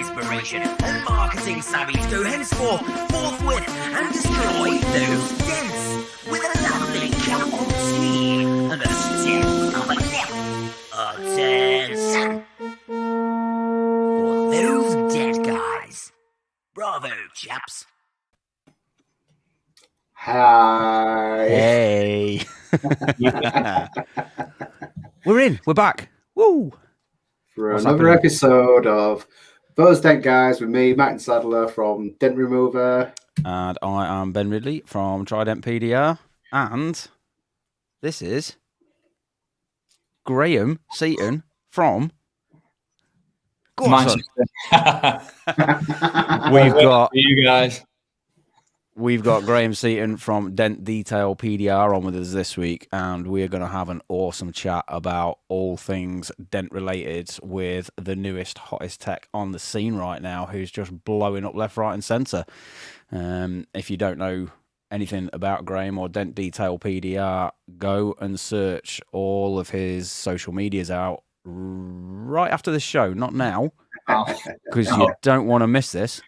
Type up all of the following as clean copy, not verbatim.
inspiration and marketing savvies go henceforth forthwith and destroy those dents with a lovely cup of tea and a stick of a nip. Attention for those dent guys. Bravo, chaps. Hi. Hey. We're back. Woo! For What's another happening? episode of Those Dent Guys with me, Matt and Sadler from Dent Remover. And I am Ben Ridley from Dent PDR. And this is Graham Seaton from... Go on, son. We've got Graham Seaton from Dent Detail PDR on with us this week, and we're going to have an awesome chat about all things dent related with the newest, hottest tech on the scene right now, who's just blowing up left, right, and centre. If you don't know anything about Graham or Dent Detail PDR, go and search all of his social medias out right after this show, not now, because you don't want to miss this.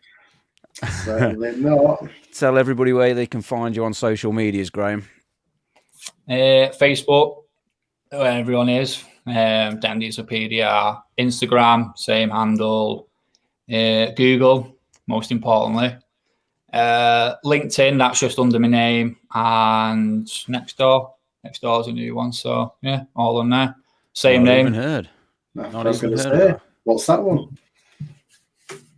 Certainly not. Tell everybody where they can find you on social medias, Graham. Facebook, where everyone is. Dandy's a PDR. Instagram, same handle. Google, most importantly. LinkedIn, that's just under my name. And Nextdoor. Nextdoor's a new one. So, yeah, all on there. Same Not name. Even heard. Not even heard. What's that one?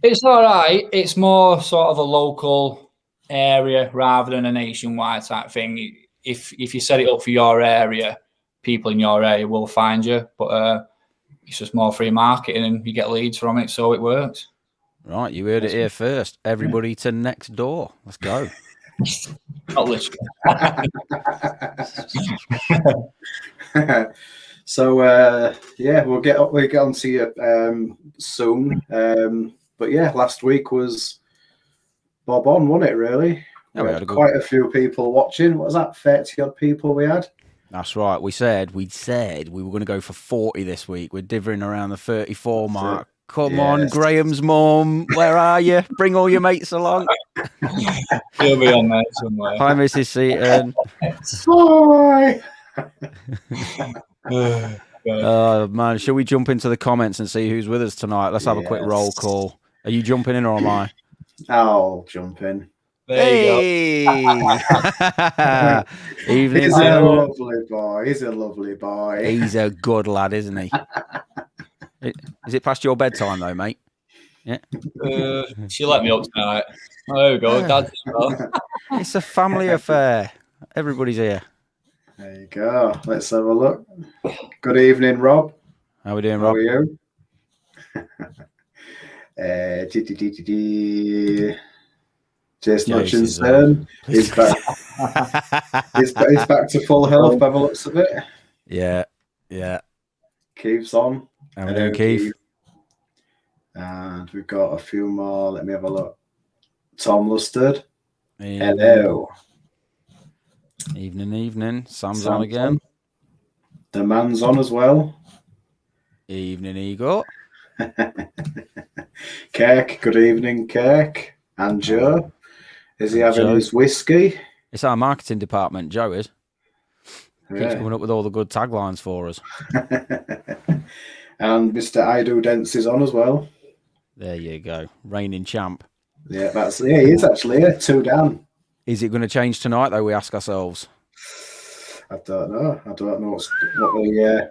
It's all right. It's more sort of a local area rather than a nationwide type thing. If you set it up for your area, people in your area will find you. But it's just more free marketing and you get leads from it, so it works. Right, you heard it here first. Everybody to Nextdoor. Let's go. Not literally. So yeah, we'll get on to you soon. But yeah, last week was Bob on, wasn't it? Really, Yeah, we had quite a few people watching. What was that? 30 odd people we had. That's right. We said we were going to go for 40 this week. We're dithering around the 34 mark. Come on, Graham's mum, where are you? Bring all your mates along. He'll be on there somewhere. Hi, Mrs. Seaton. Hi. Oh man, shall we jump into the comments and see who's with us tonight? Let's have a quick roll call. Are you jumping in or am I? I'll jump in. There you go. Evening. He's a lovely boy. He's a lovely boy. He's a good lad, isn't he? Is it past your bedtime though, mate? Yeah. She let me up tonight. There we go. Dad's It's a family affair. Everybody's here. There you go. Let's have a look. Good evening, Rob. How we doing, How Rob? are you? Jason Hutchinson. He's back. he's back to full health by the looks of it. Yeah, yeah. Keith's on. How we doing, Keith? And we've got a few more. Let me have a look. Tom Lustard. Evening. Hello. Evening. Sam's on again. The man's on as well. Evening, Igor. Kirk. Good evening, Kirk. And Joe. Is he having his whiskey? It's our marketing department, Joe is. Yeah. Keeps coming up with all the good taglines for us. And Mr. I Do Dents is on as well. There you go. Reigning champ. Yeah, he is actually here. 2 down. Is it going to change tonight, though, we ask ourselves? I don't know. I don't know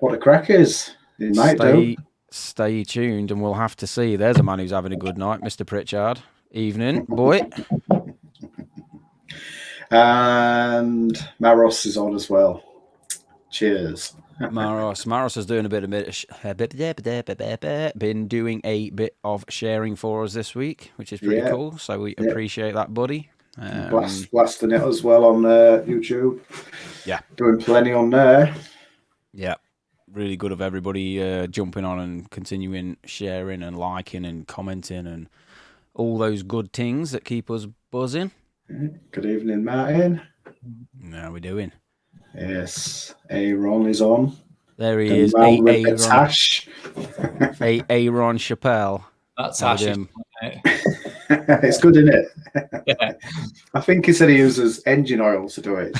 what the crack is. It might do. Stay tuned and we'll have to see. There's a man who's having a good night, Mr. Pritchard. Evening, boy. And Maros is on as well. Cheers. Maros is doing been doing a bit of sharing for us this week, which is pretty cool. So we appreciate that, buddy. Blasting it as well on YouTube. Yeah, doing plenty on there. Yeah, really good of everybody jumping on and continuing sharing and liking and commenting and all those good things that keep us buzzing. Good evening, Martin. How are we doing? Yes, Aaron is on. There he is. Aaron Aaron Chappelle. That's How we actually. doing? It's good, isn't it? Yeah. I think he said he uses engine oil to do it.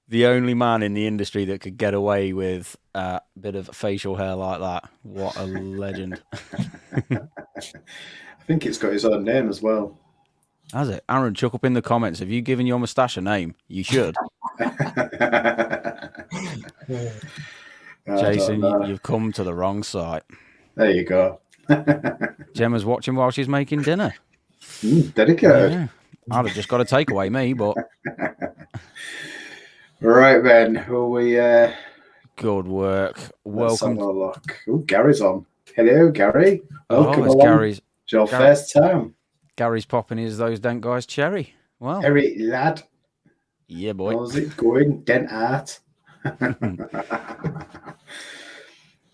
The only man in the industry that could get away with a bit of facial hair like that. What a legend. I think it's got his own name as well. Has it? Aaron, chuck up in the comments. Have you given your moustache a name? You should. Jason, you've come to the wrong site. There you go. Gemma's watching while she's making dinner. Dedicated. Yeah. I'd have just got a takeaway, me, but... Right, then. Who we... Good work. Let's Welcome. have a look. Oh, Gary's on. Hello, Gary. Welcome it's along. Gary's. It's your first time. Gary's popping his Those Dent Guys cherry. Well, Harry, lad. yeah, boy. How's it going? Dent art.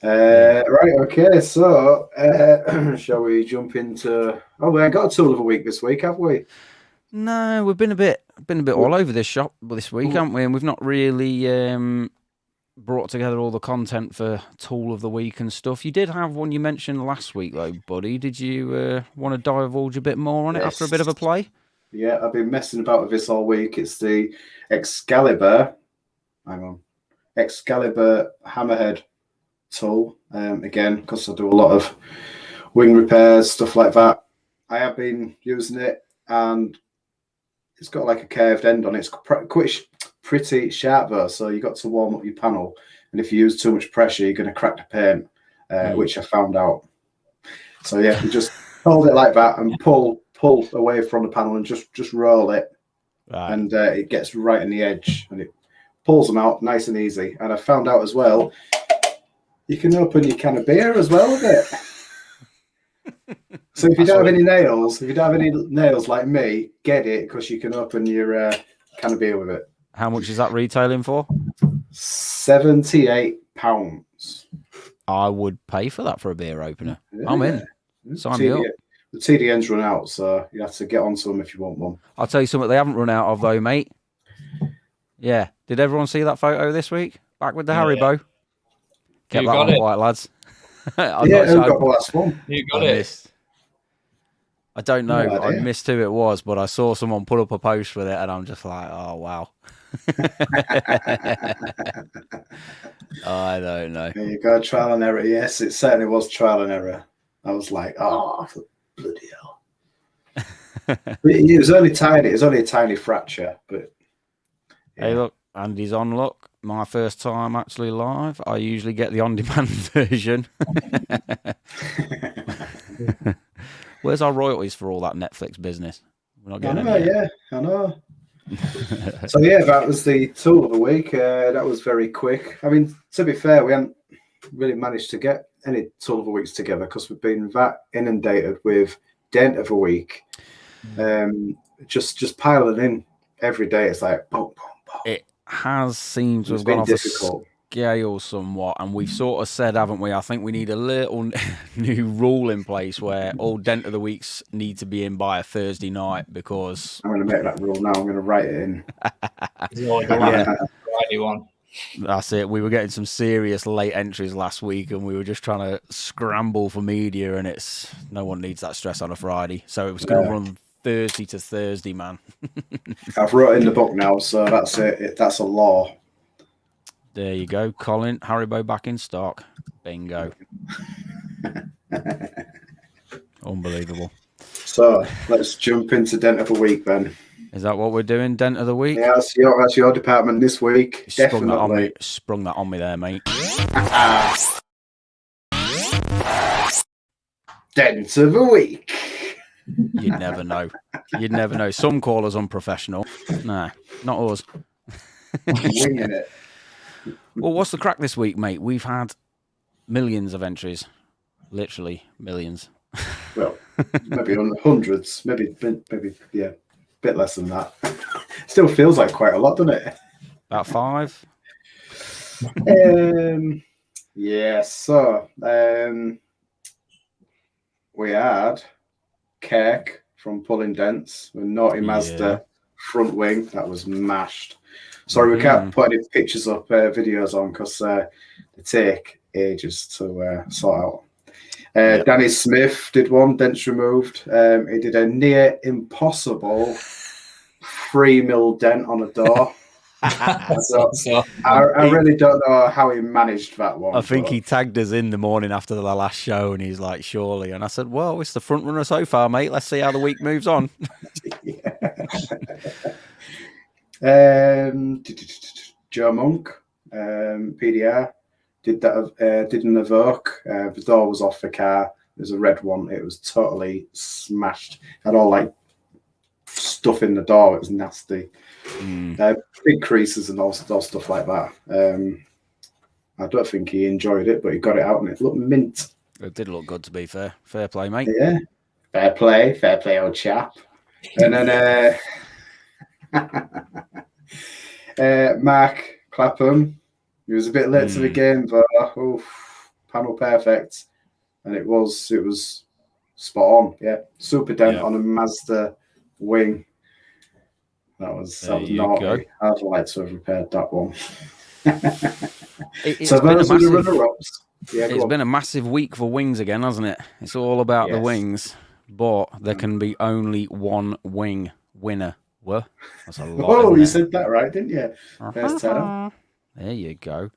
Right, okay, so shall we jump into... Oh, we ain't got a tool of the week this week, have we? No, we've been a bit all over this shop this week, haven't we? And we've not really brought together all the content for tool of the week and stuff. You did have one you mentioned last week, though, buddy. Did you want to divulge a bit more on it after a bit of a play? Yeah, I've been messing about with this all week. It's the Excalibur. Hang on. Excalibur hammerhead tool. Again, because I do a lot of wing repairs, stuff like that. I have been using it, and it's got like a curved end on it. It's quite pretty sharp though, so you got to warm up your panel. And if you use too much pressure, you're going to crack the paint, which I found out. So yeah, you just hold it like that and pull away from the panel and just roll it, Right. and it gets right in the edge and it pulls them out nice and easy. And I found out as well, you can open your can of beer as well with it. So if you don't have any nails, like me, get it, because you can open your can of beer with it. How much is that retailing for? £78. I would pay for that for a beer opener. Yeah. I'm in. Sign me up. The TDN's run out, so you have to get onto them if you want one. I'll tell you something they haven't run out of, though, mate. Yeah. Did everyone see that photo this week? Back with the Haribo. Kept that on quiet, lads. Who got the last one? You got it. Missed. I don't know. No idea. I missed who it was, but I saw someone put up a post with it, and I'm just like, oh, wow. I don't know. There you go, trial and error. Yes, it certainly was trial and error. I was like, oh, bloody hell. It was only tiny. It was only a tiny fracture, but... Yeah. Hey, look, Andy's on. Look, my first time actually live. I usually get the on-demand version. Where's our royalties for all that Netflix business? We're not getting any yet. Yeah, I know. So yeah, that was the tool of the week. That was very quick. I mean, to be fair, we haven't really managed to get any tool of the weeks together because we've been that inundated with Dent of the week. Just piling in every day. It's like boom, boom, boom. It has seemed to have gone off the scale somewhat, and we've sort of said, haven't we? I think we need a little new rule in place where all Dent of the weeks need to be in by a Thursday night, because I'm going to make that rule now. I'm going to write it in. Friday one. That's it. We were getting some serious late entries last week, and we were just trying to scramble for media, and it's no one needs that stress on a Friday, so it was going to run Thursday to Thursday, man. I've wrote in the book now, so that's it. That's a law. There you go, Colin. Haribo back in stock. Bingo. Unbelievable. So let's jump into Dent of the week then. Is that what we're doing? Dent of the week? Yeah, that's your department this week. Sprung that on me there, mate. Dent of the week. You'd never know. You'd never know. Some call us unprofessional. Nah, not us. Winging it. Well, what's the crack this week, mate? We've had millions of entries. Literally millions. Well, maybe on the hundreds. Maybe, yeah, a bit less than that. Still feels like quite a lot, doesn't it? About 5? Yeah, so we had Kirk from Pulling Dents with Naughty Mazda front wing. That was mashed. Sorry, we can't put any pictures up, videos on, because they take ages to sort out. Danny Smith did one, dents removed. He did a near impossible 3mm dent on a door. So I really don't know how he managed that one. I think he tagged us in the morning after the last show, and he's like, surely. And I said, well, it's the front runner so far, mate. Let's see how the week moves on. Joe Monk, PDR, did that. Did an evoke. The door was off the car. It was a red one. It was totally smashed. Had all like stuff in the door. It was nasty. Big creases and all stuff like that. I don't think he enjoyed it, but he got it out and it looked mint. It did look good, to be fair. Fair play, mate. Yeah, fair play, old chap. And then Mark Clapham, he was a bit late to the game, but panel perfect, and it was spot on. Yeah, super dent on a Mazda wing. That was naughty. I'd like to have repaired that one. It's been a massive week for wings again, hasn't it? It's all about the wings, but there can be only one wing winner. Well, that's a lot. Oh, you said that right, didn't you? First time. There you go.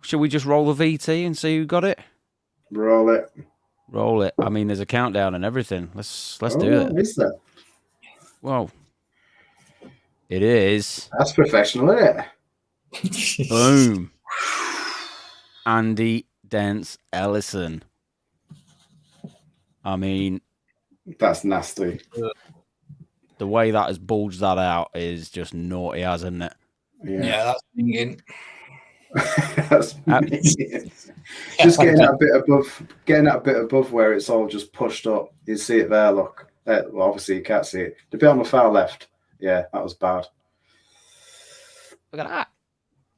Shall we just roll the VT and see who got it? Roll it. I mean, there's a countdown and everything. Let's do it. Is there? Well, it is. That's professional, isn't it? Boom. Andy Dents Ellison. I mean, that's nasty. The way that has bulged that out is just naughty, hasn't it? Yeah, that's thinking. That's just getting that bit above where it's all just pushed up. You see it there, look. Well, obviously you can't see it. The bit on the far left, yeah, that was bad. Look at that.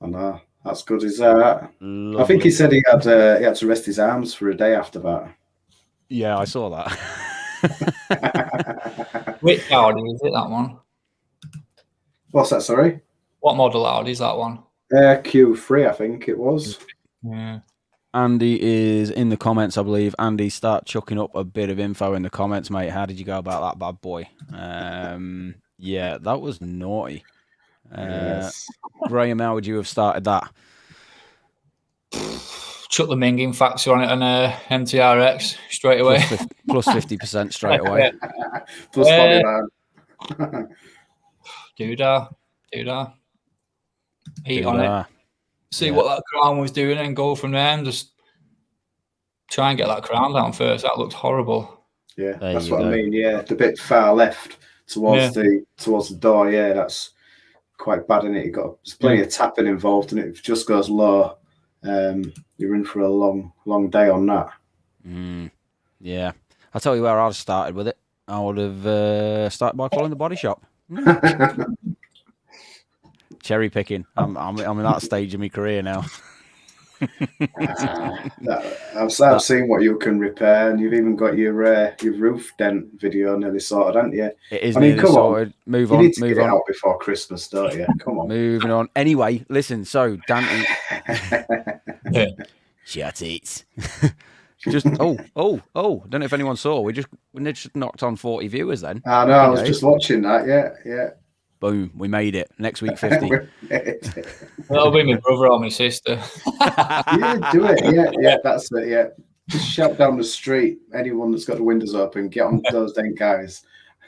I know. That's good as that. Lovely. I think he said he had to rest his arms for a day after that. Yeah, I saw that. Which Audi is it, that one? What's that, sorry? What model Audi is that one? Q3, I think it was. Yeah. Andy is in the comments, I believe. Andy, start chucking up a bit of info in the comments, mate. How did you go about that bad boy? Yeah, that was naughty. Yes. Graham, how would you have started that? Chuck the minging factor on it and MTRX straight away. Plus 50% straight away. Plus Doodah. Heat on it. See what that crown was doing and go from there and just try and get that crown down first. That looked horrible. Yeah, that's what I mean. Yeah, the bit far left towards the door. Yeah, that's quite bad, isn't it? There's plenty of tapping involved, and it just goes low. You're in for a long day on that. Yeah, I'll tell you where I'd have started with it. I would have started by calling the body shop. Cherry picking. I'm in that stage of my career now. I've seen what you can repair, and you've even got your roof dent video nearly sorted, haven't you? It is nearly sorted. Move on. You need to get it out before Christmas, don't you? Come on. Moving on. Anyway, listen. So Dante, shut it. Just don't know if anyone saw. We just knocked on 40 viewers then. I know. I was just watching that. Yeah. Boom, we made it. Next week, 50. That'll be my brother or my sister. Yeah, do it. Yeah, that's it. Yeah. Just shout down the street. Anyone that's got the windows open, get on those dent guys.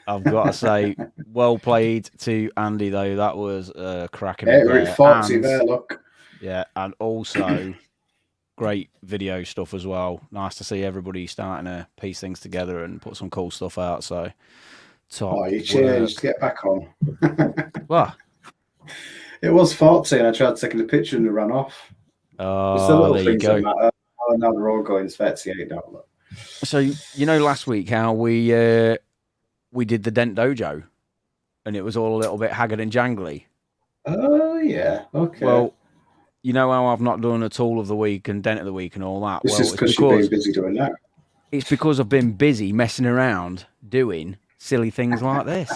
I've got to say, well played to Andy, though. That was cracking. Yeah, Rick Foxy there, look. Yeah, and also great video stuff as well. Nice to see everybody starting to piece things together and put some cool stuff out. So, top you changed. Get back on. What? It was 40 and I tried taking a picture and it ran off. Oh, there you go. Now they're all going 38 now. Look. So, you know, last week how we did the Dent DoJo and it was all a little bit haggard and jangly. Oh, yeah. Okay. Well, you know how I've not done a tool of the week and dent of the week and all that? This is because you've been busy doing that. It's because I've been busy messing around doing silly things like this.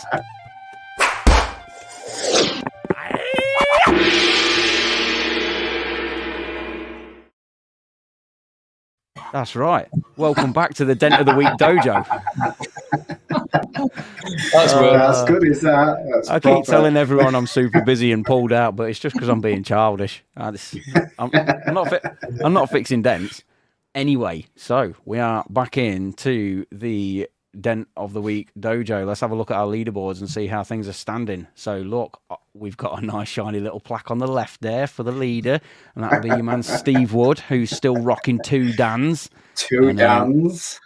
That's right. Welcome back to the Dent of the Week dojo. That's good, is that? That's I proper. keep telling everyone I'm super busy and pulled out, but it's just because I'm being childish. I'm not fixing dents. Anyway, so we are back into the Dent of the Week dojo. Let's have a look at our leaderboards and see how things are standing. So look, we've got a nice shiny little plaque on the left there for the leader, and that'll be your man Steve Wood, who's still rocking 2 Dans. Two Dans.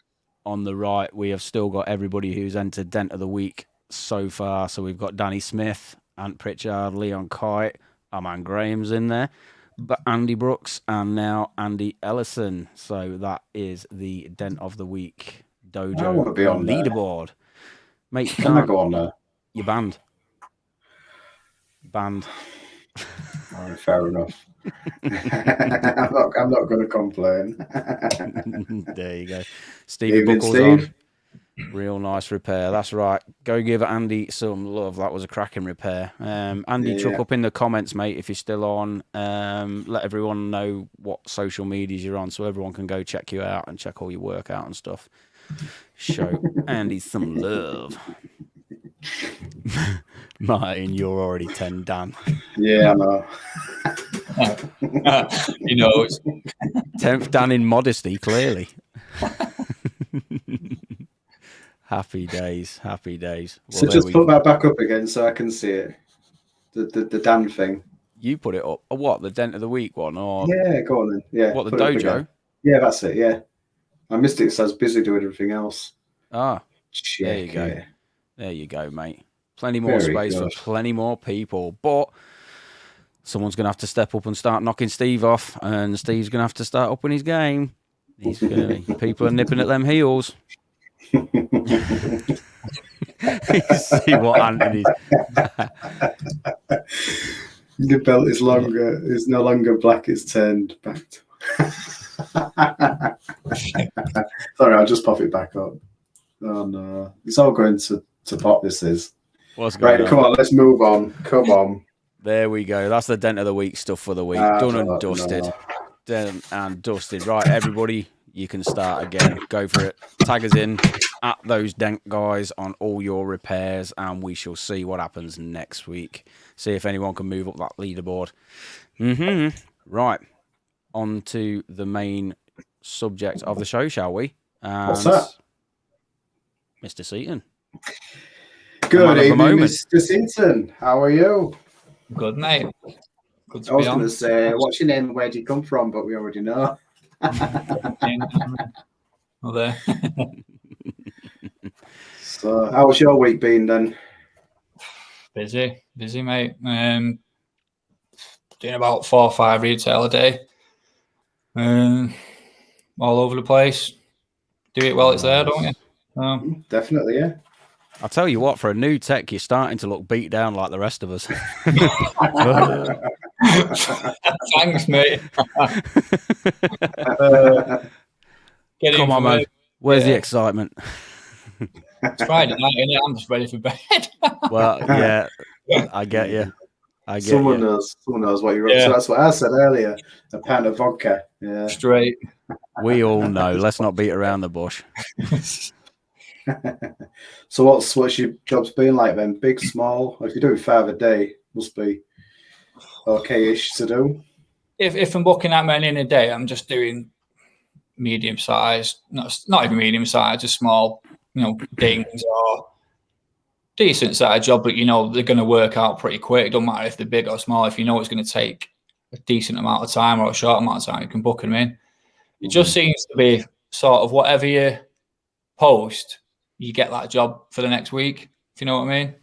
On the right, we have still got everybody who's entered Dent of the Week so far. So we've got Danny Smith, Ant Pritchard, Leon Kite, our man Graham's in there, but Andy Brooks, and now Andy Ellison. So that is the Dent of the Week dojo I want to be on leaderboard. Mate, Can I go on there? You're banned. Banned. All right, fair enough. I'm not going to complain. There you go. Stevie Buckles Steve. on. Real nice repair. That's right. Go give Andy some love. That was a cracking repair. Andy, chuck up in the comments, mate, if you're still on. Let everyone know what social medias you're on so everyone can go check you out and check all your work out and stuff. Show Andy some love. Martin, you're already 10 Dan. Yeah, I know. He knows. 10th Dan in modesty, clearly. Happy days, happy days. Well, So just put that back up again so I can see it. The Dan thing. You put it up. What, the Dent of the Week one? Or Yeah, go on then. Yeah. what, the put it up dojo? again. Yeah, that's it. Yeah. I missed it because I was busy doing everything else. Ah, Check there you go. it. There you go, mate. Plenty more Very space good. for plenty more people. But someone's going to have to step up and start knocking Steve off. And Steve's going to have to start upping his game. People are nipping at them heels. See what Anthony's... The belt is longer. It's no longer black. It's turned back. Sorry, I'll just pop it back up. Oh no, it's all going to pot. This is What's going right. on? Come on, let's move on. Come on. There we go. That's the Dent of the Week stuff for the week. Done and dusted. No. Done and dusted. Right, everybody, you can start again. Go for it. Tag us in at those Dent guys on all your repairs, and we shall see what happens next week. See if anyone can move up that leaderboard. Right. On to the main subject of the show, shall we? And What's that? Mr. Seaton. Good evening, moment. Mr. Seaton. How are you? Good, mate. Good to I was be going on. to say, what's your name? Where do you come from? But we already know. Well, there. So, how was your week been then? Busy, mate. Doing about 4 or 5 retail a day. All over the place. Do it while it's there, don't you? Definitely, yeah. I'll tell you what, for a new tech, you're starting to look beat down like the rest of us. Thanks, mate. Get Come in on, for man. me. Where's the excitement? It's Friday night, innit? I'm just ready for bed. Well, yeah, I get you. Someone knows what you're up to. That's what I said earlier. A pound of vodka. Yeah. Straight. We all know. Let's not beat around the bush. So what's your job's been like then? Big, small? If you're doing 5 a day, must be okay-ish to do. If I'm booking that many in a day, I'm just doing medium sized, not even medium sized, just small, dings or decent sized job, but they're going to work out pretty quick. It don't matter if they're big or small. If you know it's going to take a decent amount of time or a short amount of time, you can book them in. It just seems to be sort of whatever you post, you get that job for the next week, if you know what I mean.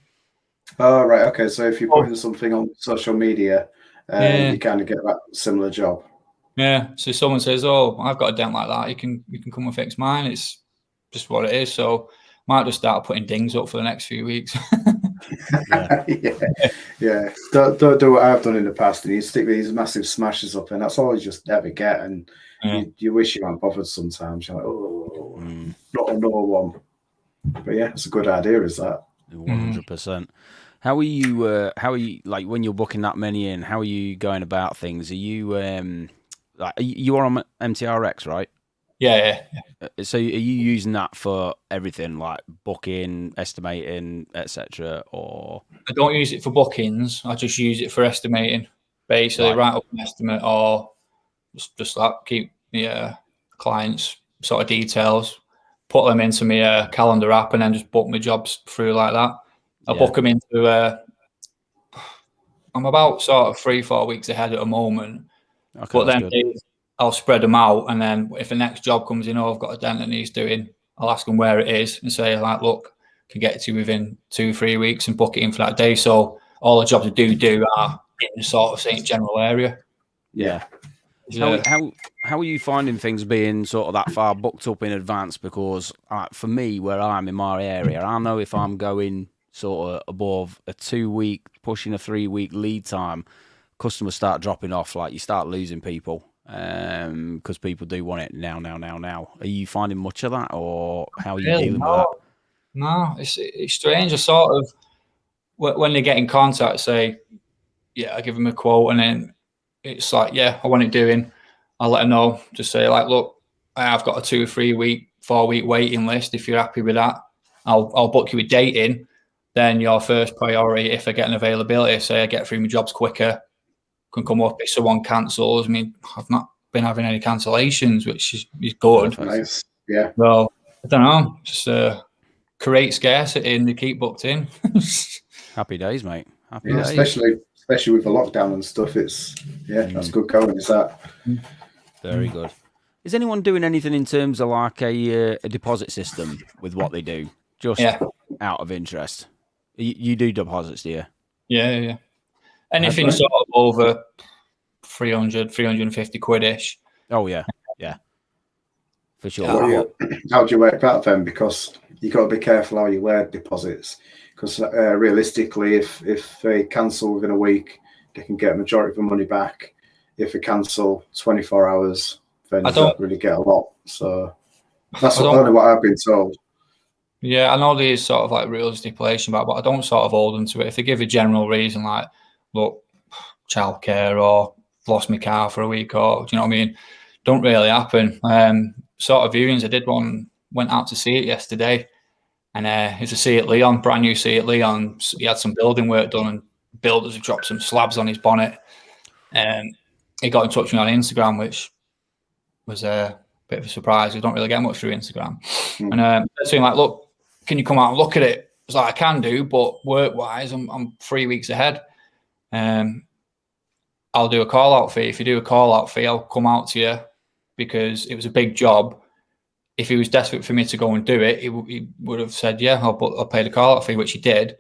Oh, right. Okay. So if you're putting something on social media, you kind of get that similar job. Yeah. So someone says, "Oh, I've got a dent like that. You can come and fix mine." It's just what it is. So might just start putting dings up for the next few weeks. Yeah. Don't do what I've done in the past, and you stick these massive smashes up, and that's all you just ever get. And you wish you hadn't bothered sometimes. You're like, oh, not another one. But yeah, it's a good idea, is that? 100%. How are you? Like when you're booking that many in? How are you going about things? Are you you are on MTRX, right? Yeah. So are you using that for everything, like booking, estimating, etc.? Or I don't use it for bookings. I just use it for estimating. Basically, Right. write up an estimate or just that, keep the clients' sort of details, put them into my calendar app, and then just book my jobs through like that. I book them into. I'm about sort of 3-4 weeks ahead at the moment, Okay, but that's then good. I'll spread them out, and then if the next job comes in, I've got a dent that needs doing, I'll ask them where it is and say like, look, can get it to you within 2-3 weeks and book it in for that day. So all the jobs I do are in the sort of same general area. Yeah. Yeah. How are you finding things being sort of that far booked up in advance? Because for me, where I'm in my area, I know if I'm going sort of above a 2-week, pushing a 3-week lead time, customers start dropping off. Like you start losing people because people do want it now. Are you finding much of that, or how are you Really? dealing with that? No, it's strange. I sort of, when they get in contact, say, yeah, I give them a quote, and then it's like, yeah, I want it doing. I'll let them know. Just say like, look, I've got a 2 or 3 week, 4 week waiting list. If you're happy with that, I'll book you a date in. Then your first priority, if I get an availability, say I get through my jobs quicker, can come up if someone cancels. I mean, I've not been having any cancellations, which is good. Perfect. Nice. Yeah. Well, I don't know, just create scarcity and they keep booked in. Happy days, mate. Happy Yeah, days. especially with the lockdown and stuff. It's that's good going. Is that? Very good. Is anyone doing anything in terms of like a deposit system with what they do? Just out of interest. You do deposits, do you? Yeah. Anything Right. sort of over 300, 350 quid-ish. Oh, yeah. For sure. How do you work that then? Because you got to be careful how you wear deposits. Because realistically, if they cancel within a week, they can get a majority of the money back. If they cancel 24 hours, then you don't really get a lot. So that's only what I've been told. Yeah, I know there's sort of like rules stipulation about, but I don't sort of hold them to it. If they give a general reason like, look, childcare or lost my car for a week, or do you know what I mean? Don't really happen. Sort of viewings. I did one, went out to see it yesterday, and it's a Seat Leon, brand new Seat Leon. He had some building work done, and builders have dropped some slabs on his bonnet. He got in touch with me on Instagram, which was a bit of a surprise. We don't really get much through Instagram. And I said to him, like, look, can you come out and look at it? I was like, I can do, but work-wise, I'm 3 weeks ahead. I'll do a call-out fee. If you do a call-out fee, I'll come out to you, because it was a big job. If he was desperate for me to go and do it, he would have said, yeah, I'll pay the call-out fee, which he did.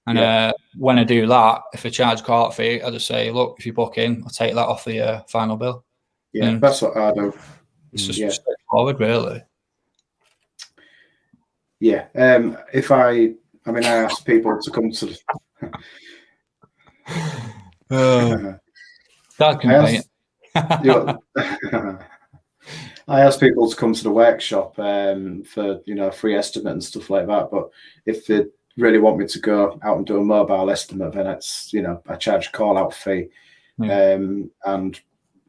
And when I do that, if I charge call-out fee, I just say, look, if you book in, I'll take that off the final bill. Yeah, that's what I do. It's just straightforward, really. Yeah. If I ask people to come to Dad can pay it. I ask people to come to the workshop for free estimate and stuff like that. But if they really want me to go out and do a mobile estimate, then it's I charge a call out fee, and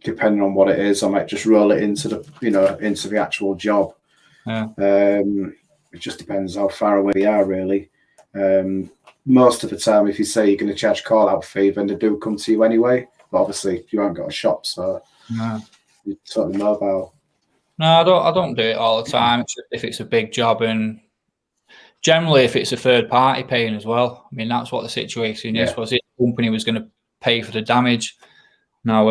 depending on what it is, I might just roll it into the actual job. It just depends how far away they are, really. Most of the time, if you say you're going to charge call out fee, then they do come to you anyway. But obviously, you haven't got a shop, so you're totally mobile. No, I don't do it all the time. If it's a big job, and generally if it's a third party paying as well. I mean, that's what the situation is. Was it the company was going to pay for the damage? Now,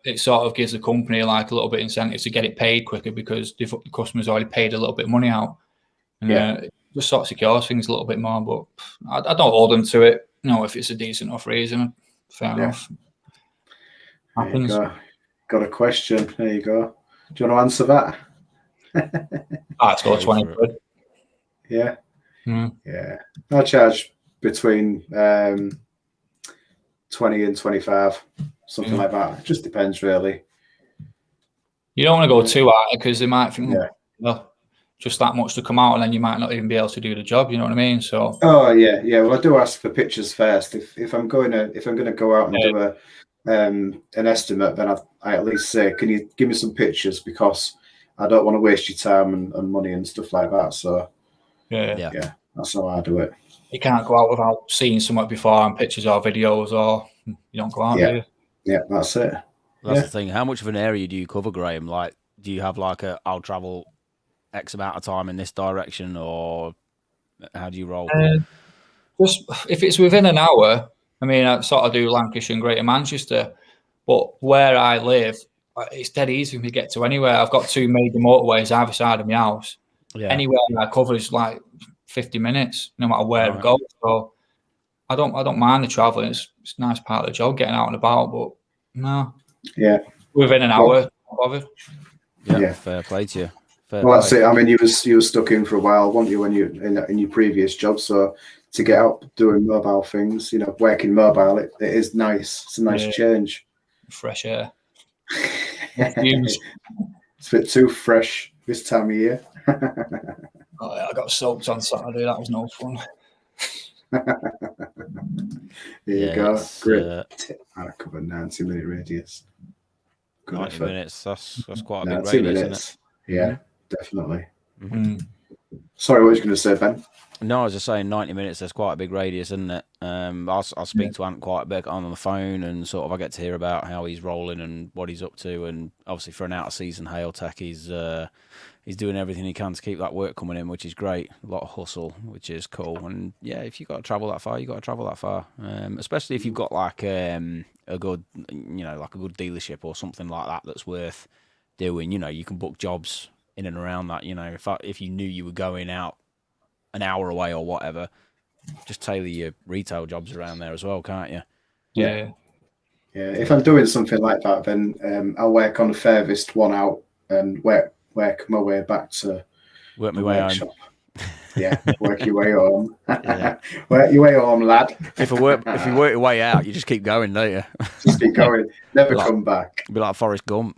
it sort of gives the company like a little bit of incentive to get it paid quicker, because the customer's already paid a little bit of money out. And it just sort of secures things a little bit more. But I don't hold them to it. If it's a decent enough reason, fair enough. Happens. There you go. Got a question. There you go. Do you want to answer that? Let's go 20 quid. Yeah. Yeah. I charge between 20 and 25, something like that. It just depends, really. You don't want to go too high, because they might think, well, just that much to come out, and then you might not even be able to do the job. You know what I mean? So. Oh yeah. Well, I do ask for pictures first. If I'm going to go out and do an estimate, then I at least say, can you give me some pictures, because I don't want to waste your time and money and stuff like that. So Yeah. That's how I do it. You can't go out without seeing something before and pictures or videos, or you don't go out, do you? Yeah, that's it. That's the thing. How much of an area do you cover, Graham? Like, do you have like I'll travel X amount of time in this direction, or how do you roll? Just if it's within an hour, I mean, I sort of do Lancashire and Greater Manchester, but where I live, it's dead easy for me to get to anywhere. I've got 2 major motorways either side of my house. Yeah. Anywhere I cover is like 50 minutes, no matter where I go. So I don't mind the traveling. It's a nice part of the job, getting out and about. But no, within an hour, not bothered. Yeah, fair play to you. That's it. I mean, you were stuck in for a while, weren't you, when you in your previous job? So to get out doing mobile things, working mobile, it is nice. It's a nice change. Fresh air. It's a bit too fresh this time of year. I got soaked on Saturday. That was no fun. There you go. Great. I covered 90-minute radius. Good 90 effort. minutes. That's quite a big 90 radius, minutes. isn't it? Yeah, definitely. Mm-hmm. Sorry, what was you going to say, Ben? No, I was just saying 90 minutes, that's quite a big radius, isn't it? I'll speak to Ant quite a bit on the phone, and sort of I get to hear about how he's rolling and what he's up to. And obviously for an out-of-season hail tech, he's doing everything he can to keep that work coming in, which is great. A lot of hustle, which is cool. And yeah, if you've got to travel that far, you've got to travel that far. Especially if you've got like a good, like a good dealership or something like that that's worth doing. You can book jobs in and around that. If you knew you were going out an hour away or whatever, just tailor your retail jobs around there as well, can't you? Yeah. If I'm doing something like that, then I'll work on the furthest one out and work my way back to Work my the way workshop. home. Yeah, work your way home. Yeah. Work your way home, lad. If you work your way out, you just keep going, don't you? Just keep going. Never come back. Be like Forrest Gump.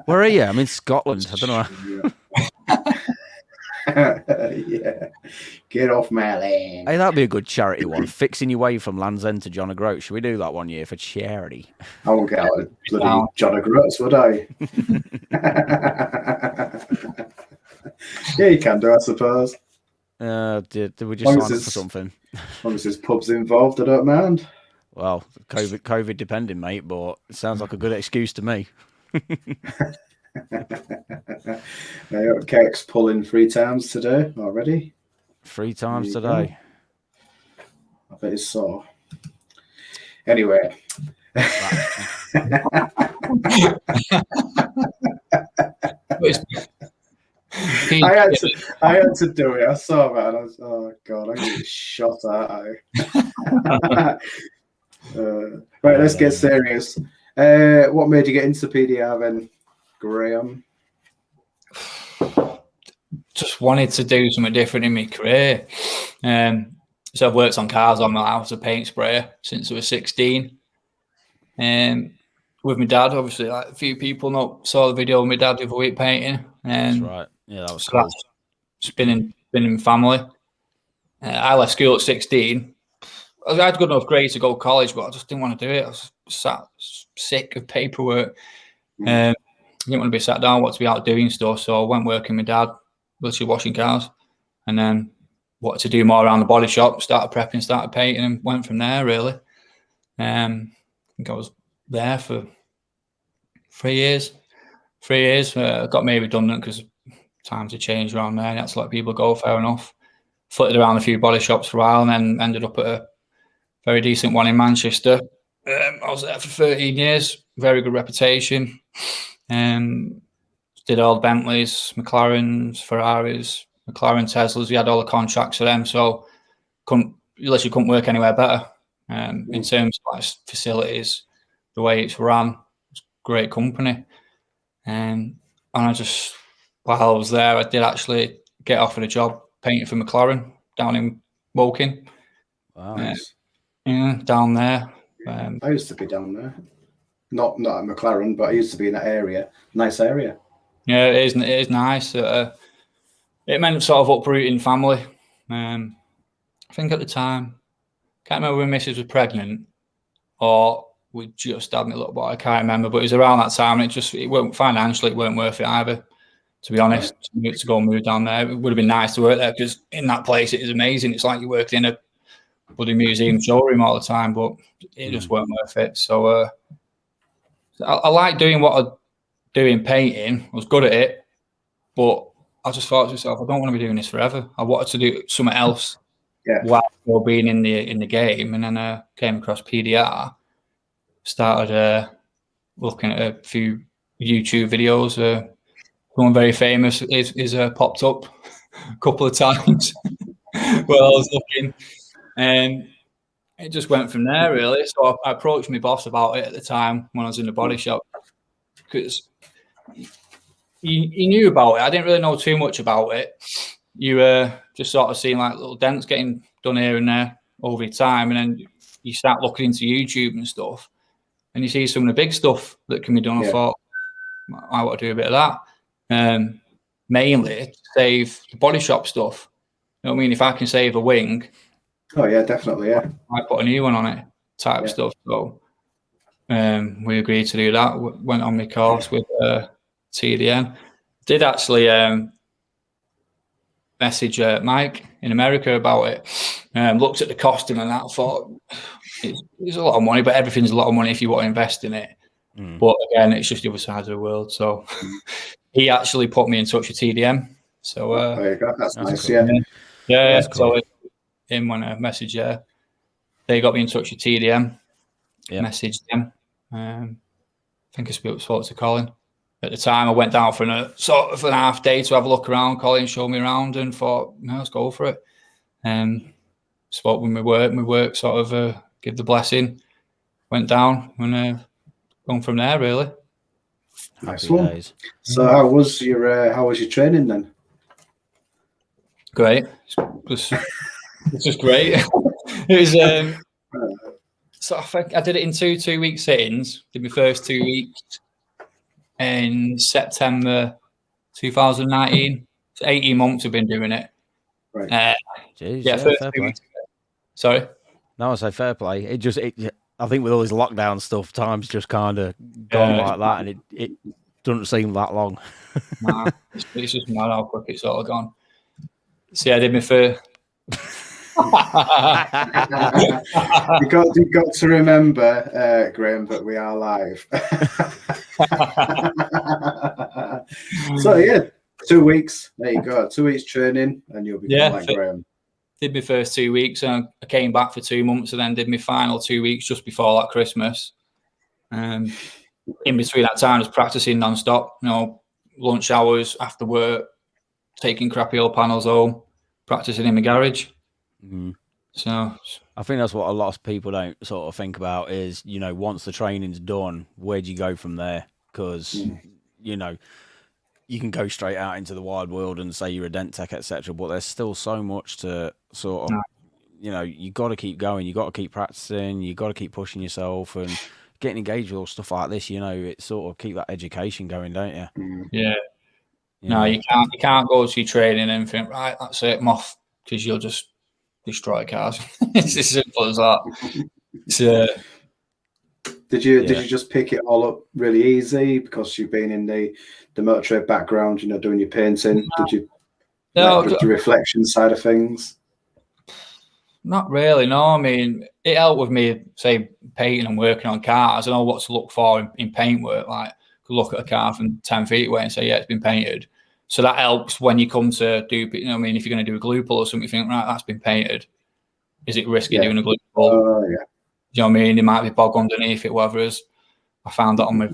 Where are you? I'm in Scotland. I don't know. Yeah. Get off my land. Hey, that'd be a good charity one. Fixing your way from Land's End to John O'Groats. Should we do that one year for charity? I won't get out of bloody John O'Groats, would I? Yeah, you can do, I suppose. Did we just sign up for something? As long as there's pubs involved, I don't mind. Well, COVID depending, mate, but it sounds like a good excuse to me. Keck's pulling 3 times today already. 3 times today. I bet it's so. Anyway. I had to do it. I saw that and I was, oh God, I'm getting shot at. Right, let's get serious. What made you get into PDR then, Graham? Just wanted to do something different in my career. So I've worked on cars on my house, a paint sprayer since I was 16. With my dad, obviously, like a few people saw the video of my dad the other week painting. That's right. Yeah, that was so cool. That's been in family. I left school at 16. I had good enough grades to go to college, but I just didn't want to do it. I was sick of paperwork. I didn't want to be sat down, want to be out doing stuff. So I went working with my dad, literally washing cars, and then wanted to do more around the body shop, started prepping, started painting, and went from there, really. I think I was there for 3 years. 3 years. Got made redundant because times had changed around there. And that's to let people go, fair enough. Flitted around a few body shops for a while and then ended up at a very decent one in Manchester. I was there for 13 years. Very good reputation. Did all the Bentleys, McLarens, Ferraris, McLaren, Teslas. We had all the contracts for them. So you literally couldn't work anywhere better. In terms of like facilities, the way it's run, it's a great company. And I just, while I was there, I did actually get offered a job painting for McLaren down in Woking. Wow. Nice. Yeah, down there. I used to be down there. Not at McLaren, but I used to be in that area. Nice area. Yeah, it is nice. It meant sort of uprooting family. I think at the time, can't remember when Mrs. was pregnant or we just had my little boy. I can't remember, but it was around that time, and it weren't financially, it weren't worth it either. To be honest, to go and move down there, it would have been nice to work there because in that place it is amazing. It's like you worked in a bloody museum showroom all the time, but it just weren't worth it. So I like doing what I do in painting. I was good at it, but I just thought to myself, I don't want to be doing this forever. I wanted to do something else while still being in the game. And then I came across PDR, started looking at a few YouTube videos. Someone very famous is popped up a couple of times while I was looking, and it just went from there really. So I approached my boss about it at the time when I was in the body shop, because he knew about it. I didn't really know too much about it. You just sort of seeing like little dents getting done here and there over time, and then you start looking into YouTube and stuff, and you see some of the big stuff that can be done. I thought, I want to do a bit of that. Mainly to save the body shop stuff. You know what I mean? If I can save a wing, oh yeah, definitely, yeah, I put a new one on it, type of stuff. So we agreed to do that. Went on my course with TDN. Did actually message Mike in America about it. Looked at the costing and that. Thought it's a lot of money, but everything's a lot of money if you want to invest in it. But again, it's just the other side of the world. So he actually put me in touch with TDM. So there you go. That's nice. Cool. Yeah. Cool. So him when I messaged they got me in touch with TDM. Messaged them. I think I spoke to Colin. At the time, I went down for a sort of an half day to have a look around. Colin showed me around and thought, no, let's go for it. Spoke with my work sort of give the blessing. Went down and gone from there really. Nice one. So how was your training then? Great. It's just great. It was so I think I did it in two week sittings. Did my first 2 weeks in September 2019. So 18 months I've been doing it. Right. Jeez, first fair 2 play. weeks. Sorry. No, I say fair play. I think with all this lockdown stuff, time's just kind of gone like that, and it doesn't seem that long. Nah, it's just mad how quick it's all gone. See, I did my first. you got to remember, Graham, that we are live. So yeah, 2 weeks. There you go. 2 weeks training, and you'll be like Graham. Did my first 2 weeks, and I came back for 2 months, and then did my final 2 weeks just before that Christmas. In between that time, I was practicing non-stop. You know, lunch hours, after work, taking crappy old panels home, practicing in my garage. So I think that's what a lot of people don't sort of think about is, you know, once the training's done, where do you go from there? Because you know, you can go straight out into the wide world and say you're a dent tech, etc. But there's still so much to sort of, you know, you got to keep going, you got to keep practicing, you got to keep pushing yourself and getting engaged with all stuff like this. You know, it sort of keep that education going, don't you? Yeah. No, you can't go to your training and think, right, that's it, I'm off, because you'll just destroy cars. It's as simple as that. Did you just pick it all up really easy because you've been in the motor trade background, you know, doing your painting? Did you the reflection side of things? Not really, no. I mean, it helped with me, say, painting and working on cars. I know what to look for in paint work. Like, could look at a car from 10 feet away and say, yeah, it's been painted. So that helps when you come to do, you know, I mean, if you're going to do a glue pull or something, you think, right, that's been painted. Is it risky doing a glue pull? Yeah. Do you know what I mean? There might be bog underneath it, whatever it is. I found that on my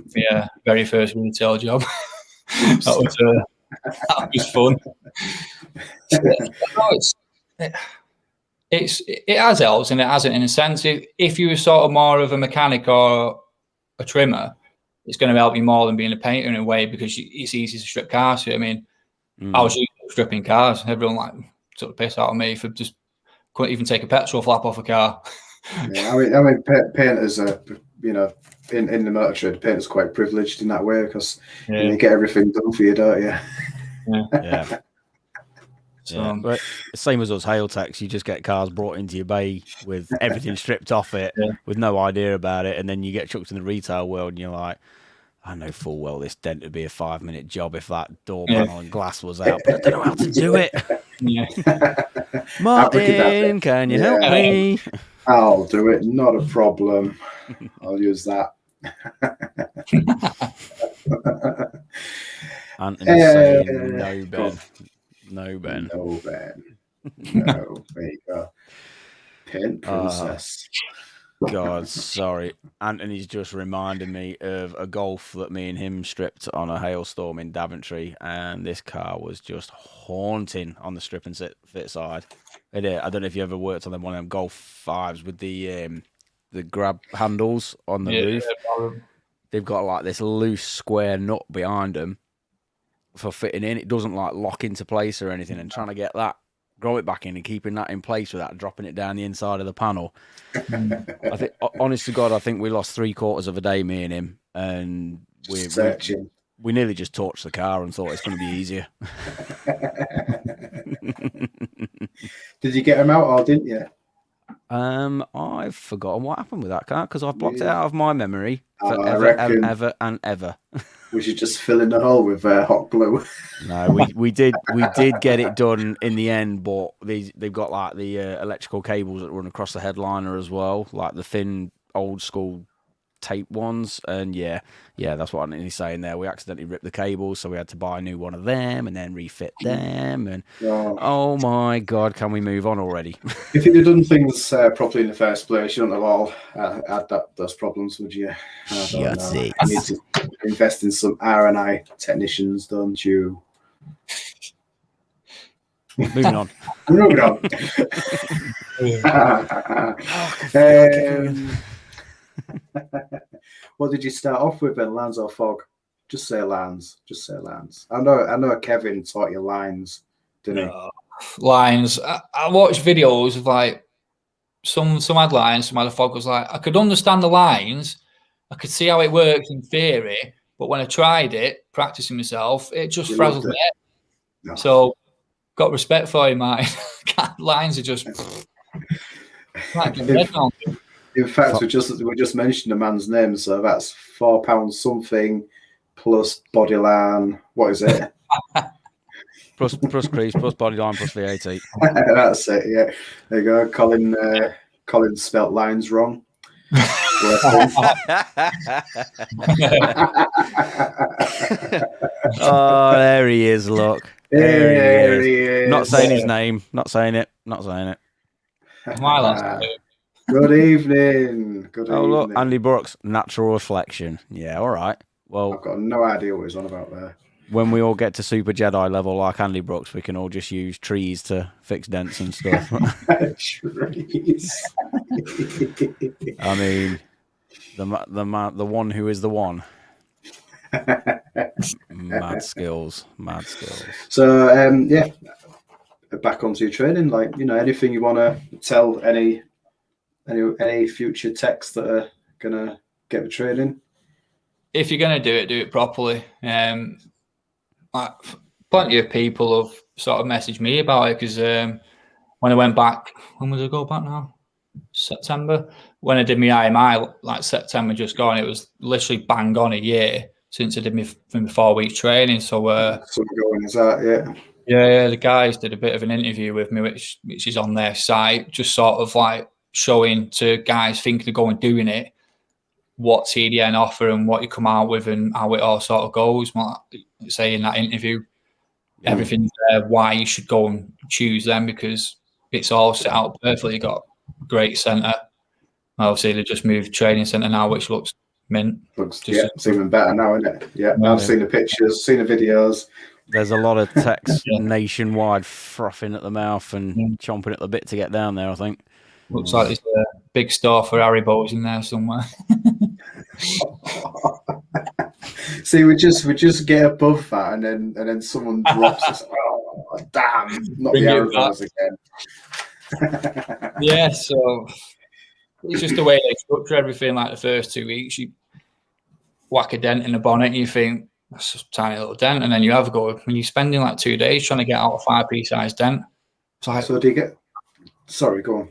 very first retail job. that was fun. It has helped and it hasn't, in a sense. If you were sort of more of a mechanic or a trimmer, it's going to help you more than being a painter in a way, because it's easy to strip cars. So, I mean, I was used to stripping cars. Everyone like sort of pissed out on me for just couldn't even take a petrol flap off a car. Yeah, I mean, painters are, you know, in the motor trade, painters are quite privileged in that way because you get everything done for you, don't you? Yeah. So, Yeah, but same as us hail techs, you just get cars brought into your bay with everything stripped off it, with no idea about it, and then you get chucked in the retail world, and you're like, I know full well this dent would be a 5-minute job if that door panel and glass was out, but I don't know how to do it. yeah. Martin, can you help me? I'll do it. Not a problem. I'll use that. Anthony's saying no, Ben. No, Ben. No, Ben. No. There you go. Paint Princess. God, sorry. Anthony's just reminded me of a Golf that me and him stripped on a hailstorm in Daventry, and this car was just haunting on the strip and fit side. I don't know if you ever worked on them, one of them Golf 5s with the grab handles on the roof. They've got like this loose square nut behind them for fitting in. It doesn't like lock into place or anything, and trying to get that, grow it back in and keeping that in place without dropping it down the inside of the panel. I think, honest to God, I think we lost 3/4 of a day, me and him, and we nearly just torched the car and thought it's going to be easier. Did you get him out or didn't you? I've forgotten what happened with that car because I've blocked it out of my memory forever and ever. We should just fill in the hole with hot glue. No, we did get it done in the end, but they've got like the electrical cables that run across the headliner as well, like the thin old school tape ones, and yeah, that's what I'm saying there. We accidentally ripped the cables, so we had to buy a new one of them and then refit them. And oh my God, can we move on already? If you'd have done things properly in the first place, you wouldn't have all had those problems, would you? You need to invest in some R&I technicians, don't you? Moving on. What did you start off with then, lines or fog? Just say lines. I know Kevin taught you lines, didn't he? Lines. I watched videos of like some had lines, some had a fog. Was like I could understand the lines, I could see how it works in theory, but when I tried it, practicing myself, it just frazzled me. No. So got respect for you, mate. Lines are just in fact, we just mentioned a man's name, so that's £4 something plus body line. What is it? plus crease, plus body line, plus VAT. That's it. Yeah, there you go. Colin spelt lines wrong. Oh, there he is. Look, there he is. Not saying his name. Not saying it. My last name. Good evening. Good evening. Look, Andy Brooks, natural reflection. Yeah, all right. Well, I've got no idea what he's on about there. When we all get to Super Jedi level like Andy Brooks, we can all just use trees to fix dents and stuff. Trees. I mean, the one who is the one. Mad skills. So, back onto your training. Like, anything you want to tell any future techs that are gonna get the training? If you're gonna do it properly. Plenty of people have sort of messaged me about it because when I went back, when was I go back now? September. When I did my IMI, like September just gone, it was literally bang on a year since I did my 4 weeks training. So going is that, yeah, the guys did a bit of an interview with me, which is on their site, just sort of like showing to guys thinking of going doing it what TDN offer and what you come out with and how it all sort of goes. Like, say in that interview, everything's there, why you should go and choose them, because it's all set out perfectly. You got a great centre. Obviously, they just moved training centre now, which looks mint. It's even better now, isn't it? Yeah, I've seen the pictures, seen the videos. There's a lot of techs nationwide frothing at the mouth and chomping at the bit to get down there, I think. Looks like there's a big store for Haribo's in there somewhere. See, we just get above that, and then someone drops us. Oh, damn! Not the Haribo's again. Yeah, so it's just the way they structure everything. Like the first 2 weeks, you whack a dent in the bonnet, and you think, that's a tiny little dent. And then you have a go when you're spending like 2 days trying to get out a 5p size dent. It's like, So do you get? Sorry, go on.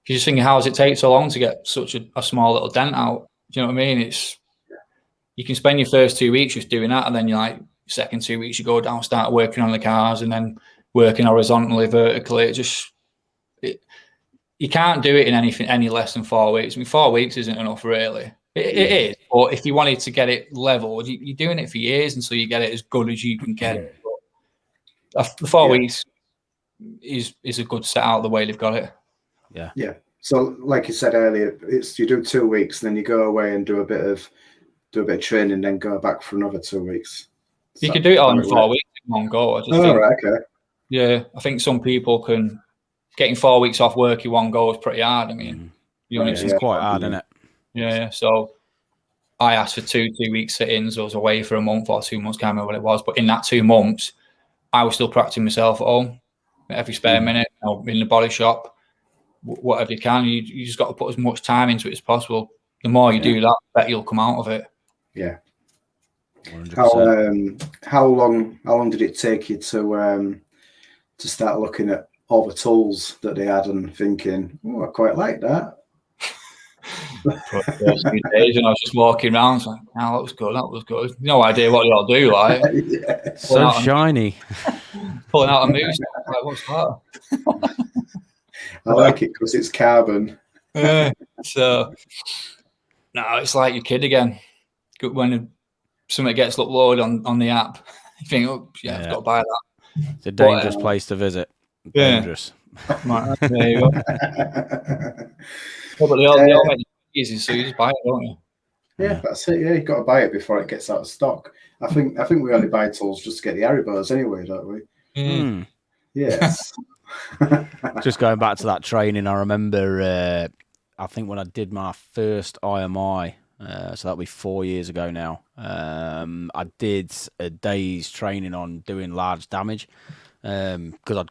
you're just thinking, how does it take so long to get such a small little dent out? Do you know what I mean? It's, you can spend your first 2 weeks just doing that, and then you're like, second 2 weeks you go down, start working on the cars, and then working horizontally, vertically. It just, you can't do it in any less than 4 weeks. I mean, 4 weeks isn't enough, really. It is, but if you wanted to get it level, you're doing it for years until you get it as good as you can get it. But the 4 weeks is a good set out the way they've got it. Yeah. So, like you said earlier, it's you do 2 weeks, then you go away and do a bit of training, then go back for another 2 weeks. You could do it all in 4 weeks in one go. I just think, right, okay. Yeah, I think some people can. Getting 4 weeks off work in one go is pretty hard. I mean, it's quite hard, isn't it? Yeah. So I asked for 2 week sit-ins. I was away for a month or 2 months, can't remember what it was. But in that 2 months, I was still practicing myself at home every spare minute, in the body shop, whatever you can. You just got to put as much time into it as possible. The more you do that, the better you'll come out of it. Yeah. 100%. How long did it take you to start looking at all the tools that they had and thinking, oh, I quite like that? First few days, and I was just walking around, like, oh, that was good, that was good. No idea what y'all do, like. So shiny. Pulling out a moose, like, what's that? I like it because it's carbon. So, no, it's like your kid again. When something gets uploaded on the app, you think, oh, I've got to buy that. It's a dangerous place to visit. Dangerous. Right, there you go. But they all make it easy, so you just buy it, don't you? Yeah, that's it. Yeah, you've got to buy it before it gets out of stock. I think we only buy tools just to get the Haribos anyway, don't we? Yes. Just going back to that training, I remember, I think when I did my first IMI, so that'll be 4 years ago now, I did a day's training on doing large damage because I'd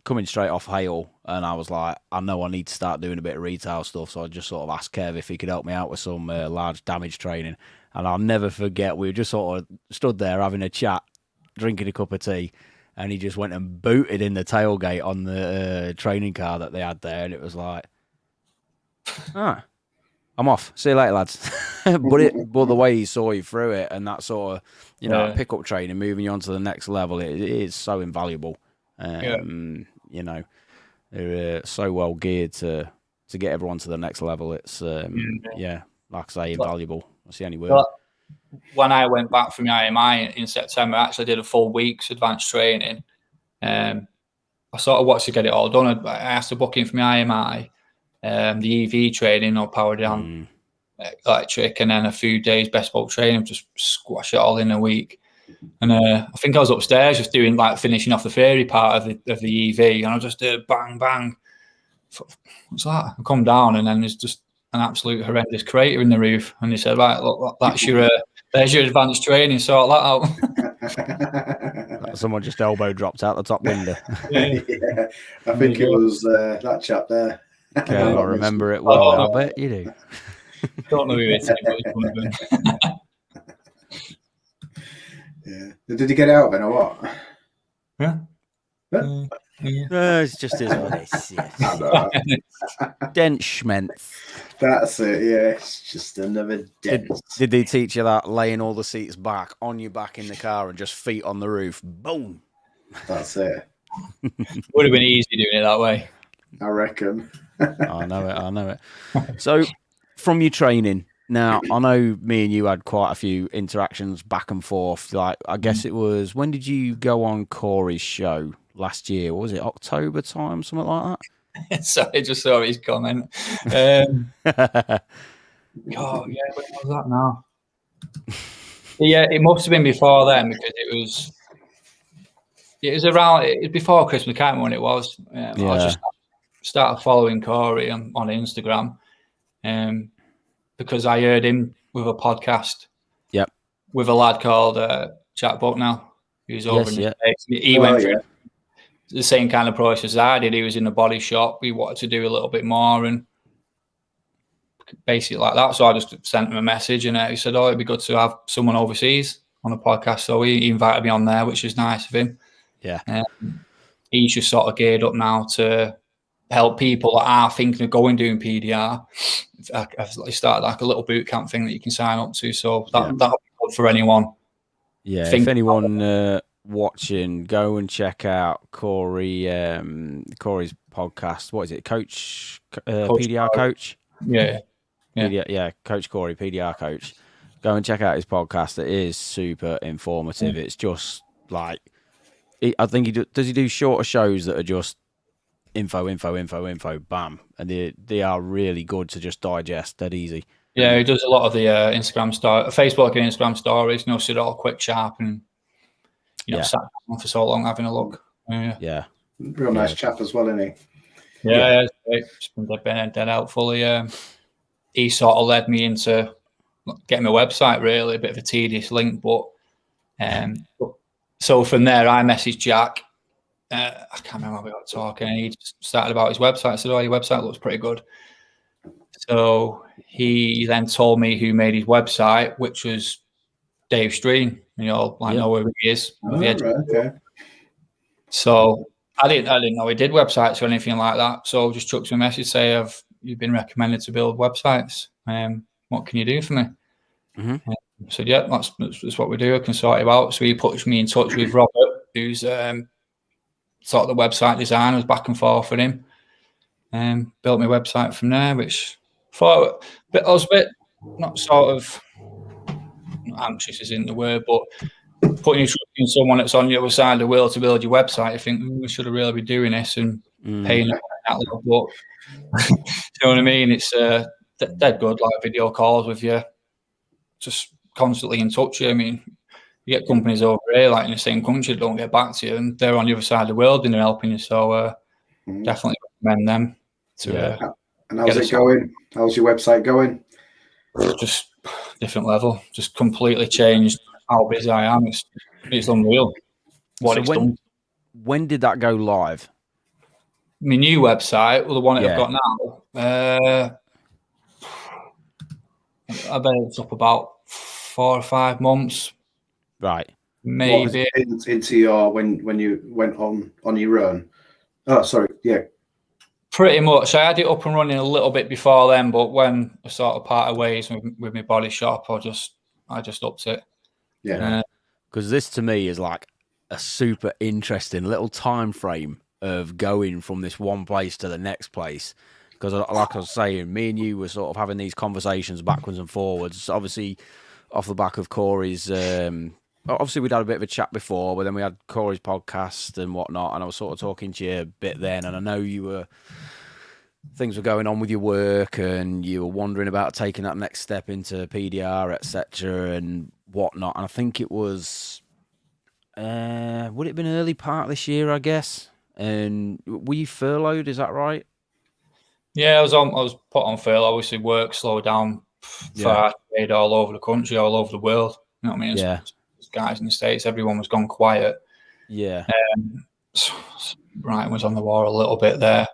coming straight off hail, and I was like, I know I need to start doing a bit of retail stuff, so I just sort of asked Kev if he could help me out with some large damage training. And I'll never forget, we were just sort of stood there having a chat, drinking a cup of tea, and he just went and booted in the tailgate on the training car that they had there, and it was like, I'm off. See you later, lads. but the way he saw you through it, and that sort of, pickup training, moving you on to the next level, it is so invaluable. You know, they're so well geared to get everyone to the next level. It's like I say, invaluable. That's the only word. Well, when I went back from the IMI in September, I actually did a full week's advanced training. I sort of watched to get it all done. I asked to book in from the IMI, the EV training or power down electric, and then a few days best bolt training, just squash it all in a week. And I think I was upstairs just doing finishing off the theory part of the EV, and I just did bang bang. What's that? I come down, and then there's just an absolute horrendous crater in the roof. And they said, "Right, look, there's your advanced training. Sort that out." Someone just elbow dropped out the top window. Yeah, I think it was that chap there. Okay, I remember it well. I bet you do. Don't know who it is. Yeah. Did he get out then or what? Yeah. It's just his what it is. Dent schmentz. That's it, yeah. It's just another dent. Did they teach you that, laying all the seats back on your back in the car and just feet on the roof? Boom. That's it. Would have been easy doing it that way. I reckon. I know it. So, from your training, now, I know me and you had quite a few interactions back and forth. Like, I guess it was, when did you go on Corey's show last year? What was it, October time, something like that? Sorry, just saw his comment. Oh, yeah, when was that now? Yeah, it must have been before then, because it was before Christmas. I can't remember when it was. I just started following Corey on Instagram. Because I heard him with a podcast. Yep. With a lad called Chat Bucknell, who's over in the States. He went through the same kind of process I did. He was in the body shop. He wanted to do a little bit more, and basically like that. So I just sent him a message, and he said, "Oh, it'd be good to have someone overseas on the podcast." So he invited me on there, which is nice of him. Yeah. He's just sort of geared up now to help people that are thinking of going doing PDR. I've started like a little boot camp thing that you can sign up to. So that'll be good for anyone. Yeah, if anyone watching, go and check out Corey's podcast. What is it, Coach PDR Coach? Yeah. Coach Corey, PDR Coach. Go and check out his podcast. It is super informative. It's just like, I think does he do shorter shows that are just info, bam, and they are really good to just digest. Dead easy. Yeah, he does a lot of the Facebook and Instagram stories. Sit all quick, sharp, and sat down for so long having a look. Yeah, real nice chap as well, isn't he? Yeah. It's been dead helpful. He sort of led me into getting my website. Really, a bit of a tedious link, but so from there, I messaged Jack. I can't remember how we got talking. And he just started about his website. I said, "Oh, your website looks pretty good." So he then told me who made his website, which was Dave Stream. I know who he is. Right, okay. So I didn't know he did websites or anything like that. So I just chucked him a message, say, "You've been recommended to build websites. What can you do for me?" Mm-hmm. I said, "Yeah, that's what we do. I can sort it out." So he puts me in touch with Robert, who's sort of the website designer. I was back and forth with him, and built my website from there, which I was a bit not sort of anxious isn't the word, but putting your trust in someone that's on the other side of the world to build your website, I think we should have really be doing this and paying that little book. You know what I mean? It's dead good, like video calls with you, just constantly in touch. I mean, you get companies over here, like in the same country, that don't get back to you, and they're on the other side of the world and they're helping you. So definitely recommend them. And how's it going? How's your website going? Just different level. Just completely changed how busy I am. It's unreal what it's done. When did that go live? My new website, well, the one that I've got now, I bet it's up about 4 or 5 months. Right. Maybe into your when you went on your own. Oh, sorry. Yeah. Pretty much. I had it up and running a little bit before then, but when I sort of parted ways with my body shop, I just upped it. Yeah. Because this to me is like a super interesting little time frame of going from this one place to the next place. Because like I was saying, me and you were sort of having these conversations backwards and forwards. Obviously, off the back of Corey's, obviously we'd had a bit of a chat before, but then we had Corey's podcast and whatnot, and I was sort of talking to you a bit then, and I know things were going on with your work, and you were wondering about taking that next step into PDR, etc., and whatnot. And I think it was, would it have been early part of this year, I guess? And were you furloughed? Is that right? Yeah, I was put on furlough. Obviously, work slowed down for all over the country, all over the world. You know what I mean? Yeah. Guys in the States, everyone was gone quiet. Yeah. Writing was on the wall a little bit there.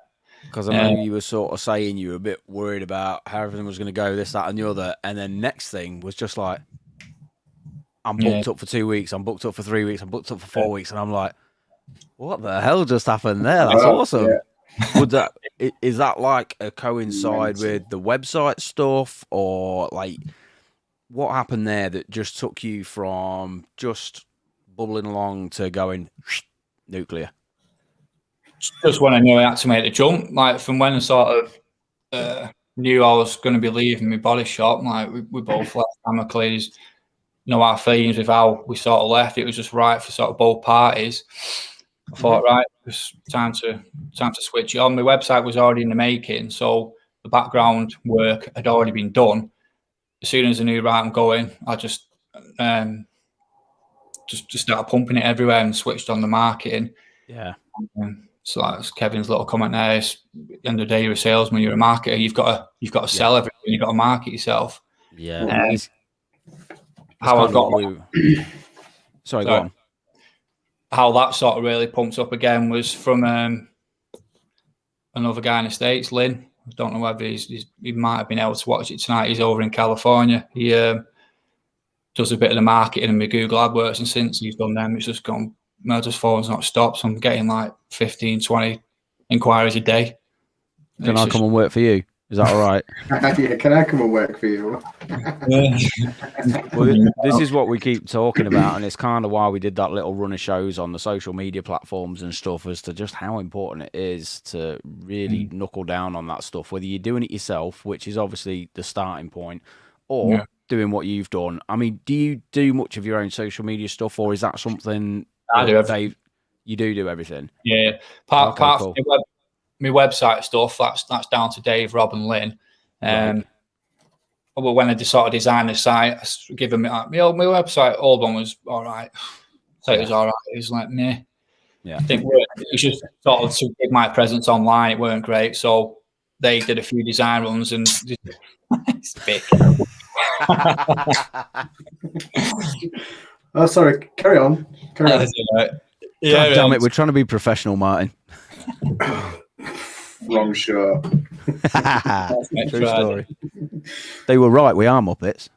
Because I know you were sort of saying you were a bit worried about how everything was going to go, this, that, and the other. And then next thing was just like, I'm booked up for 2 weeks, I'm booked up for 3 weeks, I'm booked up for 4 weeks. And I'm like, what the hell just happened there? That's awesome. Yeah. Is that like a coincide with the website stuff, or like what happened there that just took you from just bubbling along to going nuclear? Just when I knew I had to make the jump, like from when I sort of knew I was going to be leaving my body shop, like we both left amicably. Our feelings with how we sort of left, it was just right for sort of both parties. I thought, right, it's time to switch it on. My website was already in the making, so the background work had already been done. As soon as I knew, right, I'm going, I just started pumping it everywhere and switched on the marketing. Yeah. So that's Kevin's little comment there. It's, at the end of the day, you're a salesman, you're a marketer. You've got to sell everything. You've got to market yourself. Yeah. How I got Sorry, go on. How that sort of really pumped up again was from another guy in the States, Lynn. I don't know whether he might have been able to watch it tonight. He's over in California. He does a bit of the marketing and my Google AdWords, and since he's done them, it's just gone. Just phone's not stopped. So I'm getting like 15, 20 inquiries a day. Can I come and work for you? Is that all right? Yeah, can I come and work for you? Well, this is what we keep talking about, and it's kind of why we did that little run of shows on the social media platforms and stuff, as to just how important it is to really knuckle down on that stuff, whether you're doing it yourself, which is obviously the starting point, or doing what you've done. I mean, do you do much of your own social media stuff, or is that something I do everything. You do everything? Yeah. Part from my website stuff, that's down to Dave, Rob, and Lynn. Right. But when I sort of designed the site, I give them my website. Old one was all right. So it was all right. It was like meh. Yeah. I think it was just sort of to give my presence online. It weren't great, so they did a few design runs and it's big. Oh, sorry. Carry on. Yeah, God damn it, we're trying to be professional, Martin. Wrong show. True story. They were right. We are Muppets.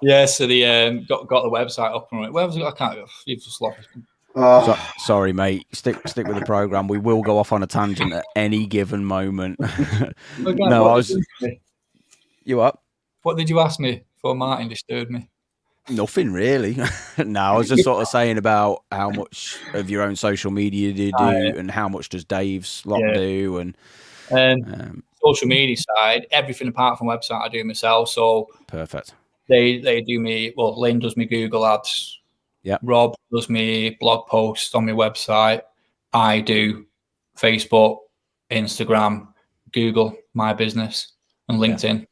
Yeah, so the got the website up and running. Where was it? I can't. You've just lost. Sorry, mate. Stick with the program. We will go off on a tangent at any given moment. No, I was. You up? What did you ask me for? Martin disturbed me. Nothing really. No, I was just sort of saying about how much of your own social media do you do, and how much does Dave's lot do, and social media side, everything apart from website I do myself. So perfect. They do me. Well, Lynn does me Google ads. Yeah. Rob does me blog posts on my website. I do Facebook, Instagram, Google, my business, and LinkedIn. Yeah.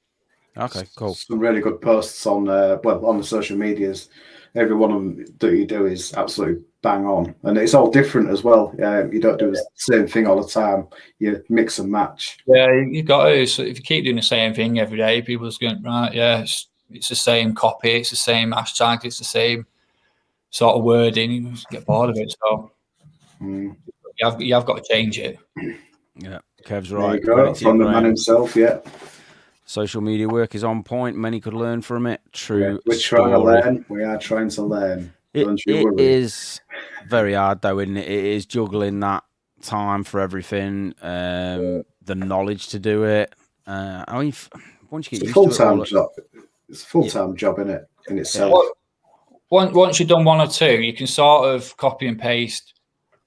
Okay, cool. Some really good posts on on the social medias. Every one of them that you do is absolutely bang on, and it's all different as well. You don't do the same thing all the time. You mix and match. Yeah, you got to. So if you keep doing the same thing every day, people are going, right, yeah, it's the same copy, it's the same hashtag, it's the same sort of wording. You just get bored of it. So you have got to change it. Yeah, Kev's right. There you go. From the man himself, yeah. Social media work is on point. Many could learn from it. True. We're trying to learn. We are trying to learn. Don't you worry. It is very hard, though, isn't it? It is juggling that time for everything, the knowledge to do it. I mean, once you get used to it, full-time job. It's a full-time job, isn't it, in itself? Once you've done one or two, you can sort of copy and paste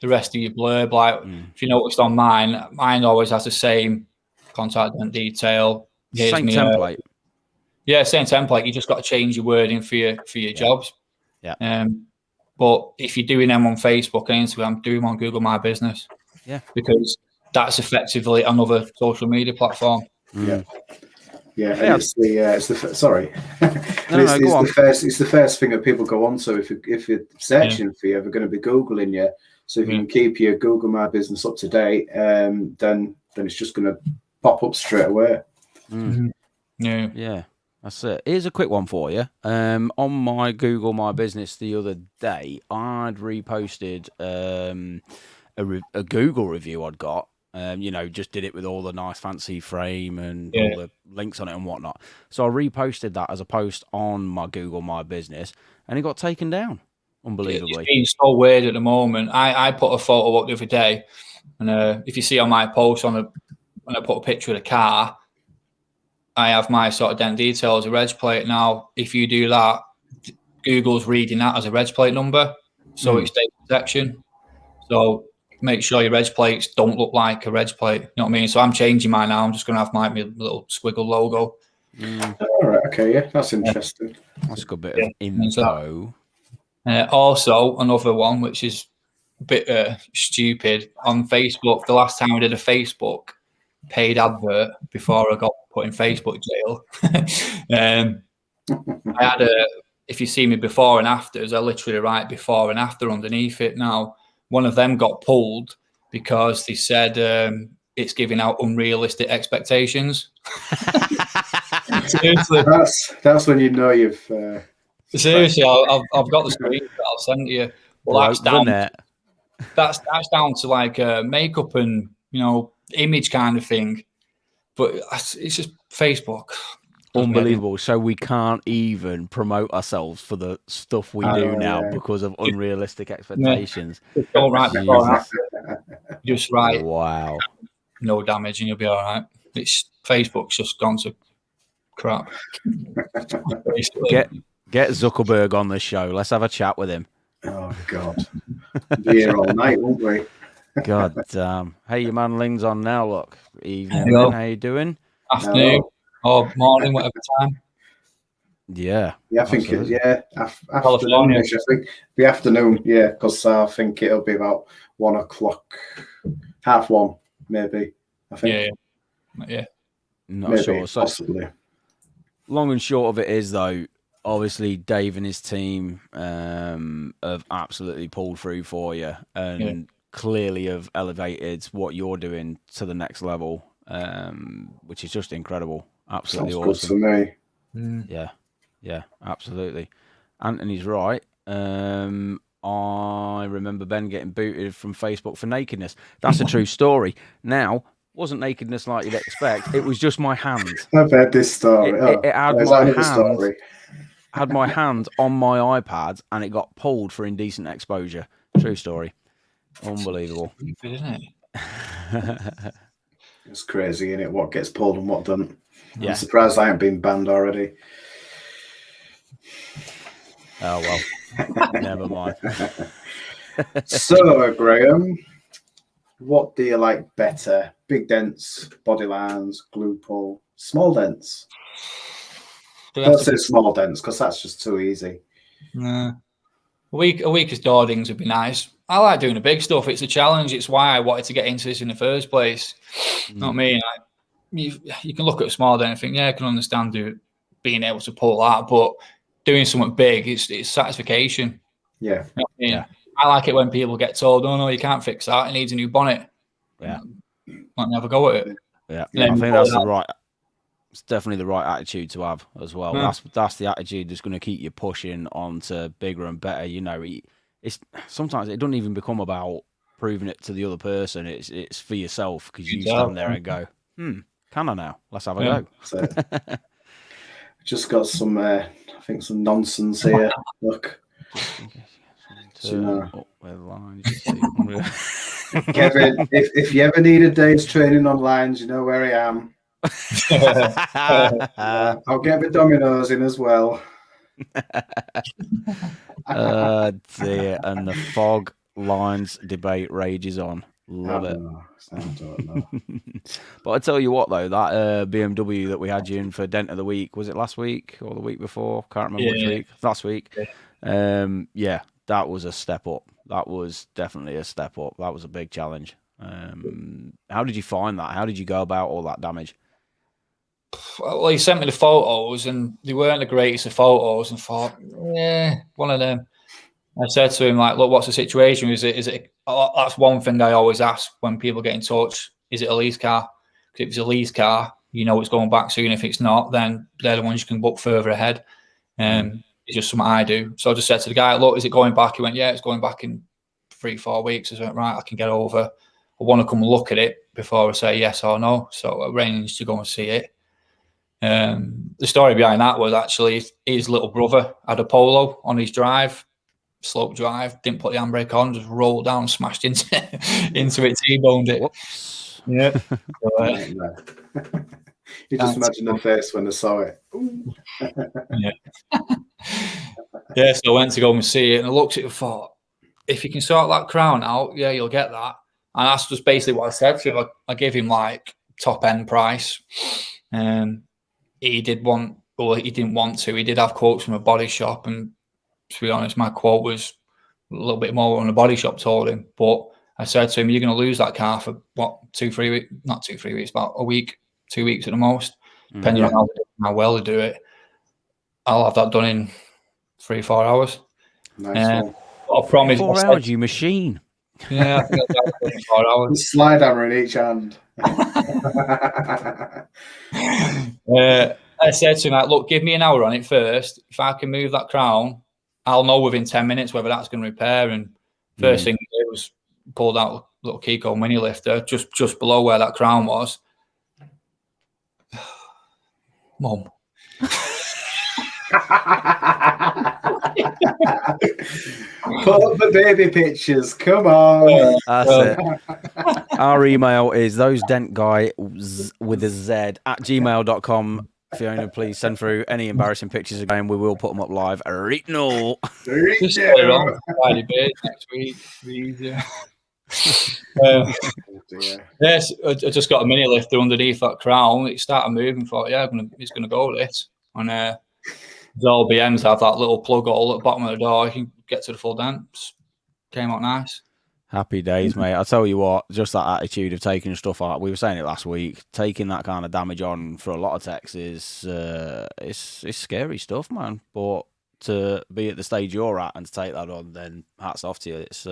the rest of your blurb. Like if you noticed on mine always has the same contact and detail. Same template. Same template. You just got to change your wording for your jobs. Yeah. But if you're doing them on Facebook and Instagram, do them on Google My Business. Yeah. Because that's effectively another social media platform. Yeah. Yeah, and it's the sorry. It's the first thing that people go on to if you're searching for you, they're going to be Googling you. So if you can keep your Google My Business up to date, then it's just going to pop up straight away. Yeah, that's it. Here's a quick one for you. On my Google My Business the other day, I'd reposted a Google review I'd got. Just did it with all the nice fancy frame and all the links on it and whatnot. So I reposted that as a post on my Google My Business, and it got taken down. Unbelievably. It's being so weird at the moment. I put a photo up the other day, and if you see on my post when I put a picture of the car, I have my sort of dent details, a reg plate. Now, if you do that, Google's reading that as a reg plate number, so it's data protection. So make sure your reg plates don't look like a reg plate. You know what I mean? So I'm changing mine now. I'm just going to have my little squiggle logo. All right. Okay. Yeah, that's interesting. That's a good bit of info. Also, another one which is a bit stupid on Facebook. The last time I did a Facebook paid advert before I got put in Facebook jail. I had if you see me before and afters, I literally write before and after underneath it. Now, one of them got pulled because they said it's giving out unrealistic expectations. Seriously, that's when you know you've. Seriously, I've got the screen that I'll send to you. Well, that's damn. that's down to like makeup and image kind of thing. But it's just Facebook. Unbelievable. So we can't even promote ourselves for the stuff we do now because of unrealistic expectations. Don't write before that. Just write Wow. no damage and you'll be all right. Facebook's just gone to crap. Get Zuckerberg on the show. Let's have a chat with him. Oh God, be here all night, won't we? God damn. Hey, your man Ling's on now. Look, evening. Hello. How you doing? Afternoon or morning, whatever time. Yeah. Yeah, I think it's California. afternoon. I think the afternoon. Yeah, because I think it'll be about 1 o'clock, 1:30, maybe. I think. Yeah. Not maybe, sure. So possibly. long and short of it is, though, obviously Dave and his team have absolutely pulled through for you and clearly have elevated what you're doing to the next level, which is just incredible. Absolutely Sounds awesome. good to me. Yeah, absolutely. Anthony's right. I remember Ben getting booted from Facebook for nakedness. That's a true story. Now, wasn't nakedness like you'd expect. It was just my hand. I've heard this story. It had my hand on my iPad and it got pulled for indecent exposure. True story. Unbelievable. Isn't it? It's crazy, isn't it? What gets pulled and what doesn't. Yeah. I'm surprised I haven't been banned already. Oh, well. Never mind. So, Graham, what do you like better? Big dents, body lines, glue pull, small dents? Don't say small dents because that's just too easy. A week as Dordings would be nice. I like doing the big stuff. It's a challenge. It's why I wanted to get into this in the first place. Not me. You can look at a small dent and think, I can understand being able to pull that, but doing something big, it's satisfaction. Yeah. You know what I mean? I like it when people get told, "Oh no, you can't fix that. It needs a new bonnet." Yeah. Let me have a go at it. Yeah. I think that's it's definitely the right attitude to have as well. That's the attitude that's going to keep you pushing on to bigger and better. It's sometimes it doesn't even become about proving it to the other person. It's for yourself because you stand there and go, can I now? Let's have a go. So, just got some, I think some nonsense here. Look. Kevin, if you ever need a day's training on lines, you know where I am. I'll get the dominoes in as well. Dear, and the fog lines debate rages on. Love it. I don't know. But I tell you what, though, that BMW that we had you in for Dent of the Week, was it last week or the week before? Can't remember which week. Last week. That was a step up. That was definitely a step up. That was a big challenge. How did you find that? How did you go about all that damage? Well, he sent me the photos, and they weren't the greatest of photos. And thought, one of them. I said to him, like, look, what's the situation? Is it? That's one thing I always ask when people get in touch. Is it a lease car? Because if it's a lease car, you know it's going back soon. If it's not, then they're the ones you can book further ahead. It's just something I do. So I just said to the guy, look, is it going back? He went, yeah, it's going back in 3-4 weeks. I went, right, I can get over. I want to come and look at it before I say yes or no. So I arranged to go and see it. The story behind that was actually his little brother had a Polo on his drive, slope drive, didn't put the handbrake on, just rolled down, smashed into it, T-boned it. Whoops. Yeah. You just imagine the face when they saw it. So I went to go and see it, and I looked at it and thought, if you can sort that crown out, you'll get that. And that's just basically what I said to him. I gave him like top end price. He didn't want to. He did have quotes from a body shop, and to be honest, my quote was a little bit more than the body shop told him. But I said to him, you're going to lose that car for what, 2-3 weeks? Not 2-3 weeks, about a week, 2 weeks at the most, depending on how well they do it. I'll have that done in 3-4 hours. Nice one. I promise. 4 hours, you machine. Yeah, I think I'll do it in 4 hours. Slide hammer in each hand. I said to him, like, look, give me an hour on it first. If I can move that crown, I'll know within 10 minutes whether that's going to repair. And first thing to do was pulled out a little Kiko mini lifter just below where that crown was. Mum. Put up the baby pictures. Come on. That's it. Our email is those dent guy with a Z at gmail.com. Fiona, please send through any embarrassing pictures again. We will put them up live right now. Just put it on Friday bit next week. Easier. Yes, I just got a mini lifter underneath that crown. It started moving. Thought, yeah, it's going to go with this. And all BMs have that little plug hole at the bottom of the door. You can get to the full dent. Came out nice. Happy days, mate. I tell you what, just that attitude of taking stuff out. We were saying it last week. Taking that kind of damage on for a lot of techs is it's scary stuff, man. But to be at the stage you're at and to take that on, then hats off to you. It's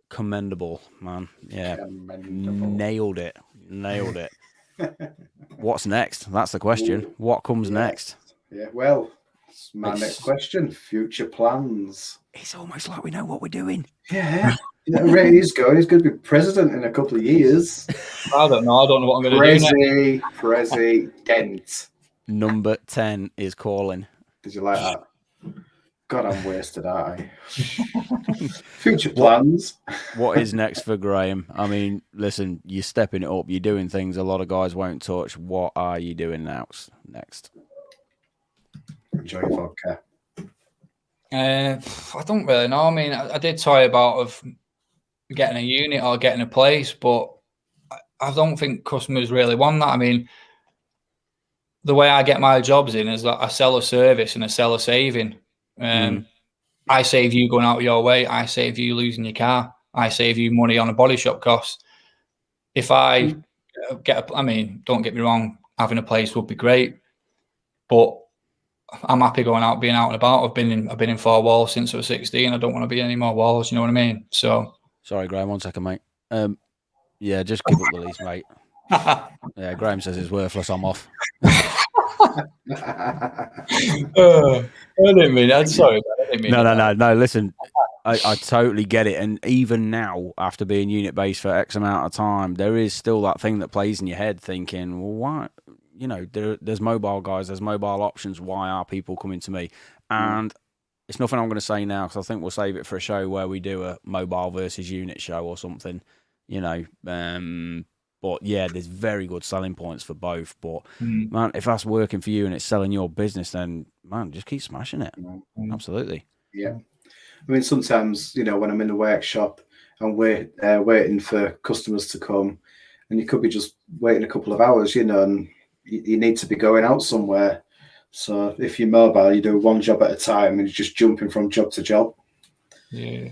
commendable, man. Yeah, nailed it. What's next? That's the question. What comes next? Yeah, well, it's my next question. Future plans. It's almost like we know what we're doing. Yeah. Where he's going. He's going to be president in a couple of years. I don't know. I don't know what I'm going to do next. President. Number 10 is calling. Did you like that? God, I'm wasted, aren't I? Future plans. What is next for Graham? I mean, listen, you're stepping it up. You're doing things a lot of guys won't touch. What are you doing next? Enjoy your vodka. I don't really know. I mean, I did toy about of getting a unit or getting a place, but I don't think customers really want that. I mean, the way I get my jobs in is that I sell a service and I sell a saving. I save you going out of your way. I save you losing your car. I save you money on a body shop cost. If I I mean, don't get me wrong, having a place would be great, but I'm happy going out, being out and about. I've been in 4 walls since I was 16. I don't want to be in any more walls. You know what I mean? So sorry, Graham. 1 second, mate. Yeah, just give up the lease, mate. Yeah, Graham says it's worthless. I'm off. I didn't mean that. Sorry, No. Listen, I totally get it. And even now, after being unit based for X amount of time, there is still that thing that plays in your head, thinking, well, why? You know, there's mobile guys, there's mobile options. Why are people coming to me? And it's nothing I'm going to say now because I think we'll save it for a show where we do a mobile versus unit show or something. You know, but yeah, there's very good selling points for both. But man, if that's working for you and it's selling your business, then man, just keep smashing it. Absolutely. Yeah. I mean, sometimes, you know, when I'm in the workshop and waiting for customers to come, and you could be just waiting a couple of hours, you know, and you need to be going out somewhere. So if you're mobile, you do one job at a time and you're just jumping from job to job. Yeah.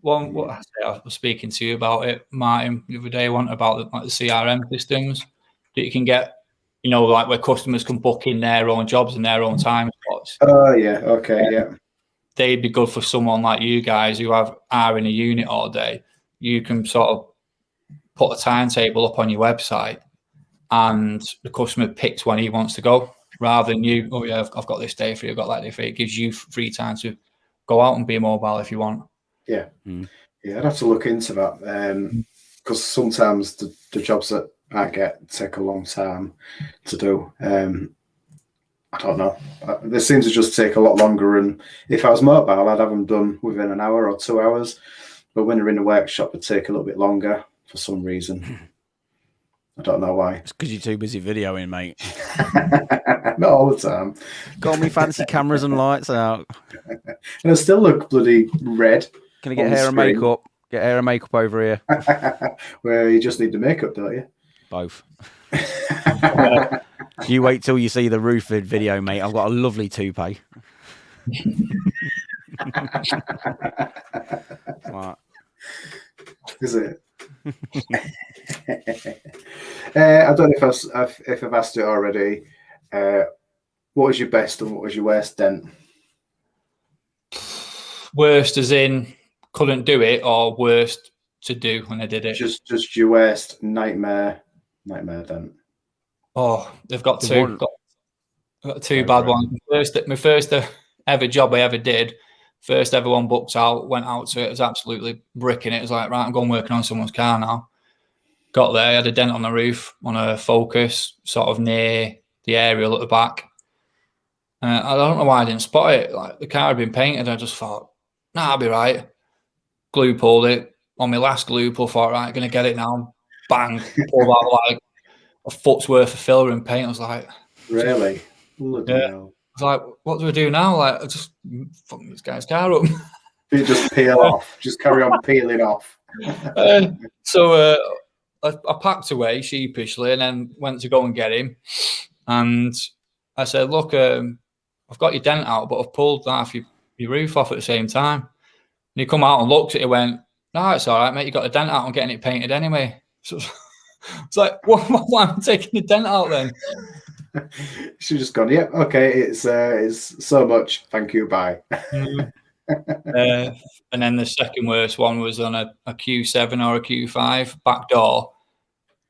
I was speaking to you about it, Martin, the other day, about the CRM systems that you can get, you know, like where customers can book in their own jobs in their own time slots. Oh, yeah. Okay, yeah. They'd be good for someone like you guys who are in a unit all day. You can sort of put a timetable up on your website and the customer picks when he wants to go rather than you, oh, yeah, I've got this day for you, I've got that day for you. It gives you free time to go out and be mobile if you want. Yeah. Yeah, I'd have to look into that because sometimes the jobs that I get take a long time to do. I don't know. They seem to just take a lot longer. And if I was mobile, I'd have them done within an hour or 2 hours. But when they're in the workshop, it'd take a little bit longer for some reason. I don't know why. It's because you're too busy videoing, mate. Not all the time. Got me fancy cameras and lights out. And I still look bloody red. Can I get hair and makeup? Get hair and makeup over here. Well, you just need the makeup, don't you? Both. You wait till you see the Roofed video, mate. I've got a lovely toupee. What? Is it? I don't know if I've asked it already. What was your best and what was your worst dent? Worst as in couldn't do it, or worst to do when I did it? Just your worst nightmare dent. Oh, they've got two. I've got two bad ones. My first ever job I ever did, First ever one booked out, went out to it, was absolutely bricking it. It was like, right, I'm going working on someone's car now. Got there, had a dent on the roof on a Focus, sort of near the aerial at the back. I don't know why I didn't spot it. Like, the car had been painted. I just thought, nah, I'll be right. Glue pulled it. On my last glue pull, thought, right, going to get it now. Bang, pulled out like a foot's worth of filler and paint. I was like, Really? Yeah. I was like, what do I do now? Like, I just fuck this guy's car up. You just peel off. Just carry on peeling off. So I packed away sheepishly and then went to go and get him. And I said, look, I've got your dent out, but I've pulled half your roof off at the same time. And he come out and looked at it and went, no, it's all right, mate. You got the dent out. I'm getting it painted anyway. So it's like, why am I taking the dent out then? She's just gone, yep, okay, it's so much. Thank you, bye. And then the second worst one was on a Q7 or a Q5 back door.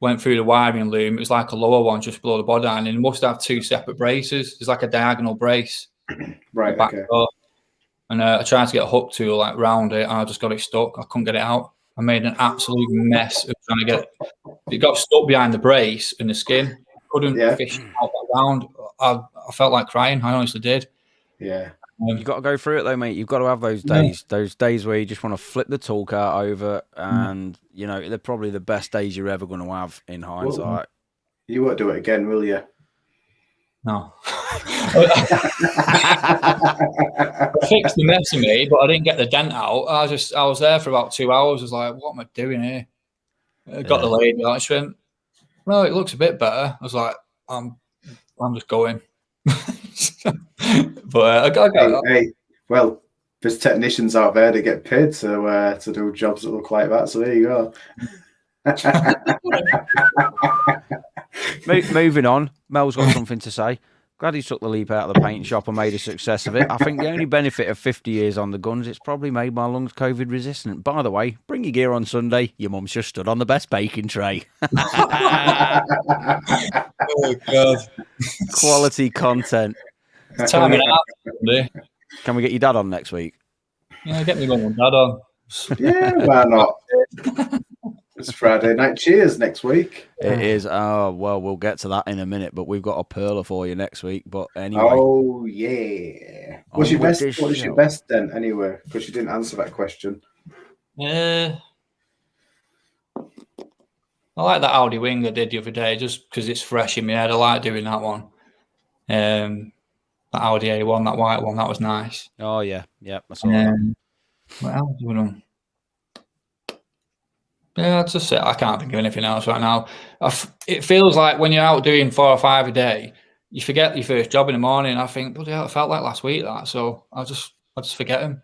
Went through the wiring loom. It was like a lower one just below the body line, and it must have two separate braces. There's like a diagonal brace. Right, back okay. door. And I tried to get a hook tool like round it, and I just got it stuck. I couldn't get it out. I made an absolute mess of trying to get it. It got stuck behind the brace and the skin. Couldn't fish it out that round. I felt like crying. I honestly did. Yeah. You've got to go through it though, mate. You've got to have those days where you just want to flip the tool cart over, and you know they're probably the best days you're ever going to have in hindsight. Well, you won't do it again, will you? No. I fixed the mess of me, but I didn't get the dent out. I was there for about 2 hours. I was like, what am I doing here? I got the lady out. She went, well, it looks a bit better. I was like, I'm just going. But hey, well, there's technicians out there that get paid to do jobs that look like that. So there you go. Moving on, Mel's got something to say. Glad he took the leap out of the paint shop and made a success of it. I think the only benefit of 50 years on the guns, it's probably made my lungs COVID resistant. By the way, bring your gear on Sunday. Your mum's just stood on the best baking tray. Oh, God. Quality content. Time it out. Can we get your dad on next week? Yeah, get me mum and dad on. Yeah, why not? It's Friday night cheers next week. It is. Oh, well, we'll get to that in a minute, but we've got a perler for you next week. But anyway. Oh, yeah. What is your best then, anyway? Because you didn't answer that question. I like that Audi wing I did the other day just because it's fresh in my head. I like doing that one. That Audi A1, that white one, that was nice. Oh, yeah. Yeah, I saw that. What else have we done? Yeah, that's just it. I can't think of anything else right now. It feels like when you're out doing 4 or 5 a day, you forget your first job in the morning. I think, bloody hell, it felt like last week that. So I just forget them.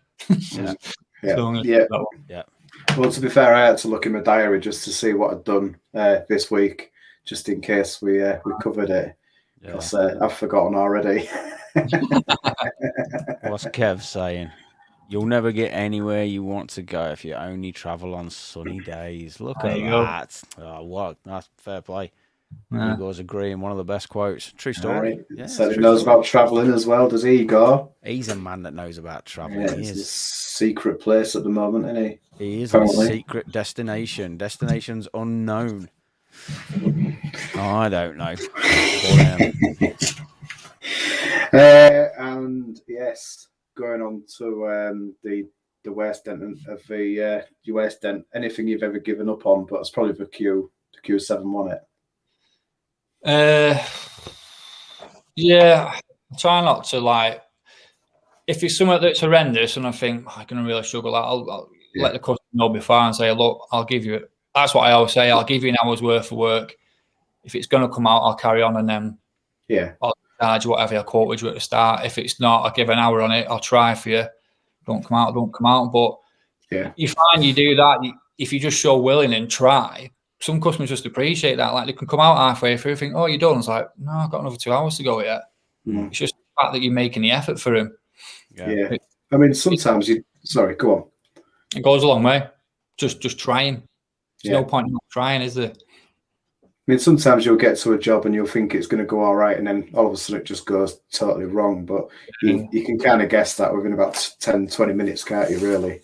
Yeah. Well, to be fair, I had to look in my diary just to see what I'd done this week, just in case we covered it. Because I've forgotten already. What's Kev saying? You'll never get anywhere you want to go if you only travel on sunny days. Look at that. Oh, what? That's fair play. You guys agreeing. One of the best quotes. True story. Right. Yeah, so he knows about travelling as well, does he, Igor? He's a man that knows about travelling. Yeah, it's his secret place at the moment, isn't he? He is a secret destination. Destinations unknown. I don't know. And yes, going on to the worst dent of the US dent. Anything you've ever given up on, but it's probably the Q7, wasn't it? Yeah, I try not to if it's something that's horrendous and I think I'm going to really struggle, I'll let the customer know before and say, look, I'll give you it. That's what I always say. I'll give you an hour's worth of work. If it's going to come out, I'll carry on, and then I'll charge whatever I quoted you at the start. If it's not, I'll give an hour on it. I'll try for you. Don't come out. But you find you do that, if you just show willing and try, some customers just appreciate that. Like, they can come out halfway through and think, oh, you're done. It's like, no, I've got another 2 hours to go yet. It's just the fact that you're making the effort for him. Yeah. I mean, sometimes sorry, go on. It goes a long way. Just trying. There's no point in not trying, is there? mean, sometimes you'll get to a job and you'll think it's going to go all right, and then all of a sudden it just goes totally wrong. But you can kind of guess that within about 10, 20 minutes, can't you, really?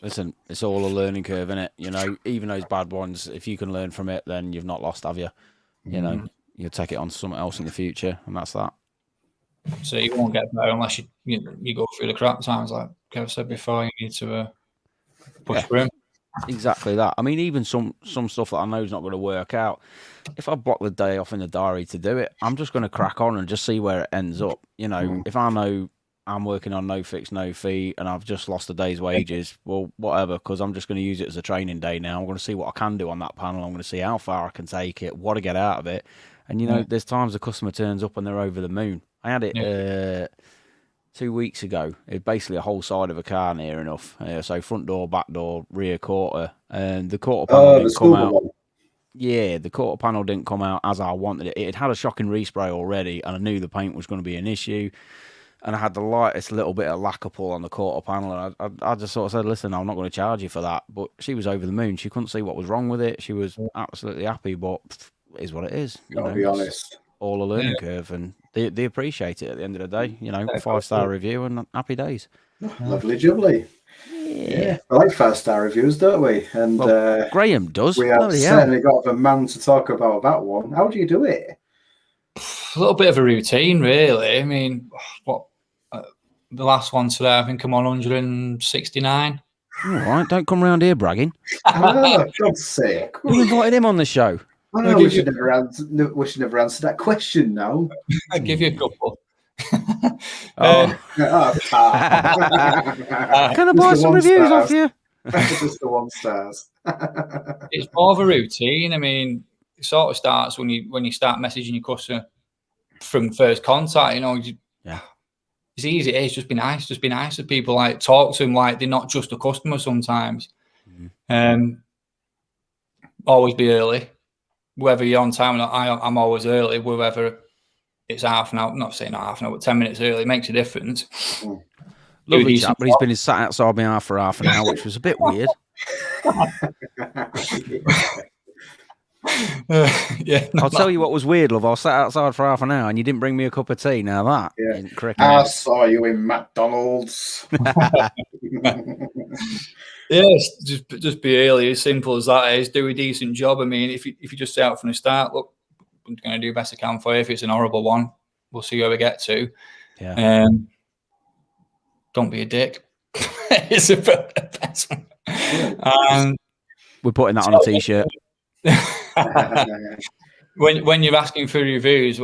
Listen, it's all a learning curve, isn't it? You know, even those bad ones, if you can learn from it, then you've not lost, have you? You know, you'll take it on to something else in the future, and that's that. So you won't get better unless you go through the crap times, like Kev said before. You need to push through. Exactly that. I mean, even some stuff that I know is not going to work out. If I block the day off in the diary to do it, I'm just going to crack on and just see where it ends up. You know, if I know I'm working on no fix, no fee, and I've just lost a day's wages, well, whatever, because I'm just going to use it as a training day now. I'm going to see what I can do on that panel. I'm going to see how far I can take it, what to get out of it. And, you know, there's times the customer turns up and they're over the moon. I had it 2 weeks ago. It's basically a whole side of a car near enough. So front door, back door, rear quarter. And the quarter panel didn't come out. Yeah, the quarter panel didn't come out as I wanted it. It had a shocking respray already, and I knew the paint was going to be an issue. And I had the lightest little bit of lacquer pull on the quarter panel. And I just sort of said, listen, I'm not going to charge you for that. But she was over the moon. She couldn't see what was wrong with it. She was absolutely happy, but it is what it is. Gotta be honest. All a learning curve, and they appreciate it at the end of the day. You know, 5-star review and happy days. Lovely jubbly. Yeah, I like 5-star reviews, don't we? And Graham does. We have certainly got a man to talk about that one. How do you do it? A little bit of a routine, really. I mean, what the last one today, I think I'm on 169. All right, don't come around here bragging. Oh, God's sake. You invited him on the show. I know we should never answer that question now. I'll give you a couple. Can I buy some reviews off you? Just the 1 stars. It's more of a routine. I mean, it sort of starts when you start messaging your customer from first contact. You know, it's easy. It's just be nice. Just be nice to people. Like, talk to them like they're not just a customer sometimes. Always be early. Whether you're on time or not, I'm always early. Whether it's half an hour, not saying half an hour, but 10 minutes early makes a difference. Lovely chap, but he's been sat outside me for half an hour, which was a bit weird. I'll tell you what was weird, love. I was sat outside for half an hour and you didn't bring me a cup of tea. Now that ain't cricket. I saw you in McDonald's. Yes, just be early. As simple as that is. Do a decent job. I mean, if you just say out from the start, look, I'm going to do the best I can for you. If it's an horrible one, we'll see where we get to. Yeah. Don't be a dick. It's the best one. We're putting that on a t-shirt. When you're asking for reviews,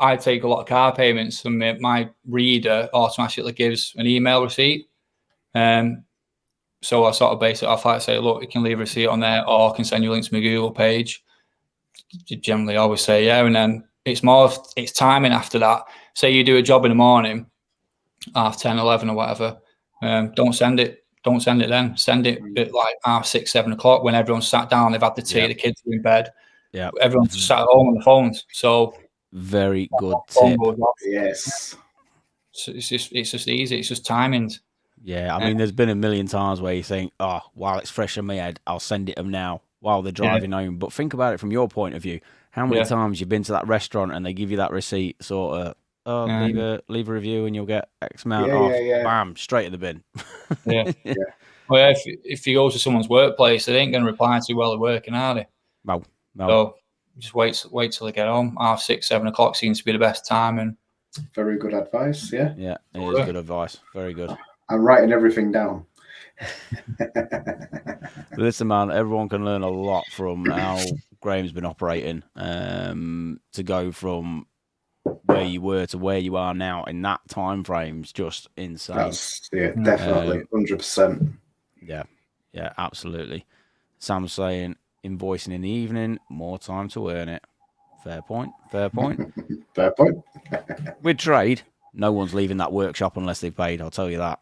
I take a lot of car payments, and my reader automatically gives an email receipt. So I sort of base it off, like, say, look, you can leave a receipt on there, or I can send you a link to my Google page. You generally always say yeah, and then it's timing after that. Say you do a job in the morning, 10:30, 11 or whatever. Don't send it then. Send it at like 6:30, 7 o'clock when everyone's sat down, they've had the tea, the kids are in bed. Yeah, everyone's sat at home on the phones. So very good tip. Yes. So it's just easy. It's just timings. Yeah, I mean, there's been a million times where you think, oh, while it's fresh in my head, I'll send it them now while they're driving home. But think about it from your point of view. How many times you've been to that restaurant and they give you that receipt, sort of, leave a review and you'll get X amount off. Bam, straight in the bin. Well, if you go to someone's workplace, they ain't going to reply to you while they're working, are they? No. So just wait till they get home. 6:30, 7 o'clock seems to be the best time. And very good advice. Yeah, it is good advice. Very good. I'm writing everything down. Listen, man, everyone can learn a lot from how Graham's been operating. To go from where you were to where you are now in that time frame is just insane. That's, definitely 100%. Yeah, absolutely. Sam's saying invoicing in the evening, more time to earn it. Fair point. Fair point. With trade, no one's leaving that workshop unless they've paid. I'll tell you that.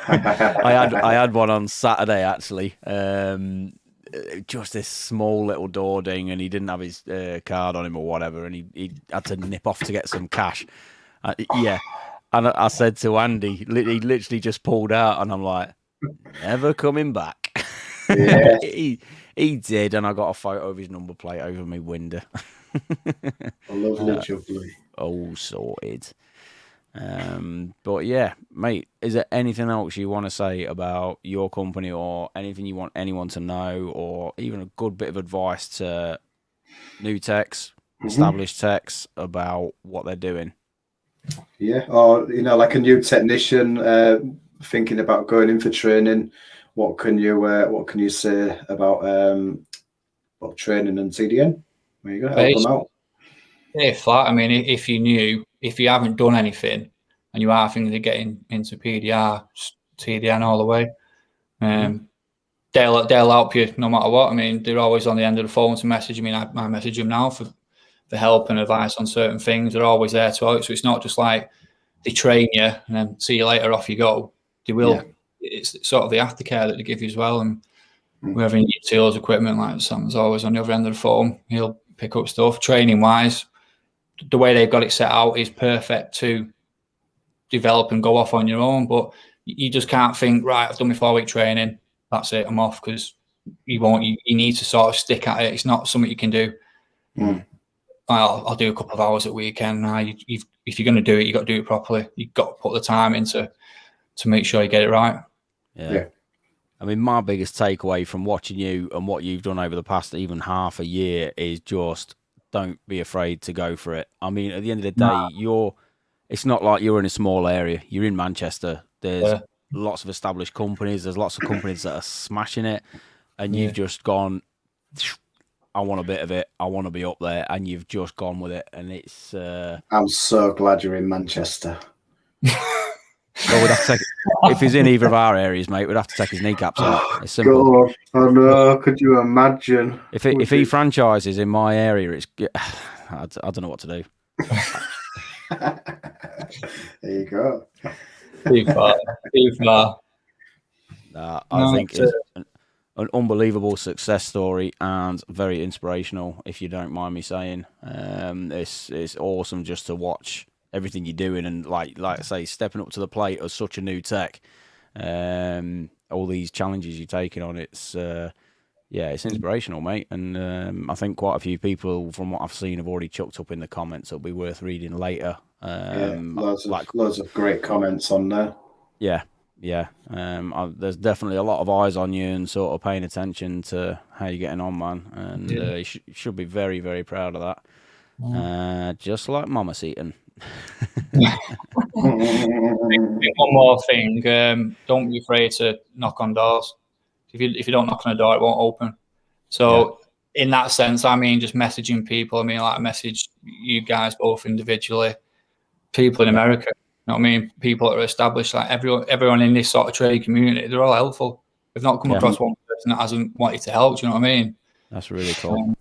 I had one on Saturday actually. Just this small little door ding, and he didn't have his card on him or whatever, and he had to nip off to get some cash. And I said to Andy, he literally just pulled out, and I'm like, never coming back. Yeah. he He did, and I got a photo of his number plate over my window. A lovely jubbly. All sorted. But yeah, mate, is there anything else you want to say about your company, or anything you want anyone to know, or even a good bit of advice to new techs, established techs about what they're doing? Yeah, or like a new technician thinking about going in for training. What can you say about training and TDN? There you go. Help them out. Yeah, flat. I mean, if you haven't done anything and you are thinking of getting into PDR, just TDN all the way. They'll help you no matter what. I mean, they're always on the end of the phone to message. I mean, I message them now for help and advice on certain things. They're always there to help. So it's not just like they train you and then see you later, off you go. They will. Yeah. It's sort of the aftercare that they give you as well. And wherever you need tools, equipment, like Sam's always on the other end of the phone. He'll pick up stuff. Training wise, the way they've got it set out is perfect to develop and go off on your own. But you just can't think, right, I've done my 4-week training, that's it, I'm off, because you won't. You need to sort of stick at it. It's not something you can do. I'll do a couple of hours at weekend. If you're going to do it, you've got to do it properly. You've got to put the time into to make sure you get it right. Yeah. I mean, my biggest takeaway from watching you and what you've done over the past even half a year is just don't be afraid to go for it. I mean, at the end of the day, it's not like you're in a small area. You're in Manchester. There's lots of established companies. There's lots of companies that are smashing it. And you've just gone, I want a bit of it. I want to be up there. And you've just gone with it. And it's... I'm so glad you're in Manchester. Well, we'd have to take, if he's in either of our areas, mate, we'd have to take his kneecaps out. It's simple. God, I know. Could you imagine? If he franchises in my area, it's I don't know what to do. There you go. Too far. I think it's an unbelievable success story and very inspirational, if you don't mind me saying. It's awesome just to watch everything you're doing, and like I say, stepping up to the plate as such a new tech, all these challenges you're taking on, it's inspirational, mate. And I think quite a few people, from what I've seen, have already chucked up in the comments. It'll be worth reading later. Loads of great comments on there. Yeah. There's definitely a lot of eyes on you and sort of paying attention to how you're getting on, man. And you should be very, very proud of that. Just like Mama Seaton. One more thing, don't be afraid to knock on doors. If you don't knock on a door, it won't open. So in that sense, I mean, just messaging people. I mean, like I message you guys both individually, people in America, you know what I mean, people that are established, like everyone in this sort of trade community, they're all helpful. We've not come across one person that hasn't wanted to help. Do you know what I mean? That's really cool.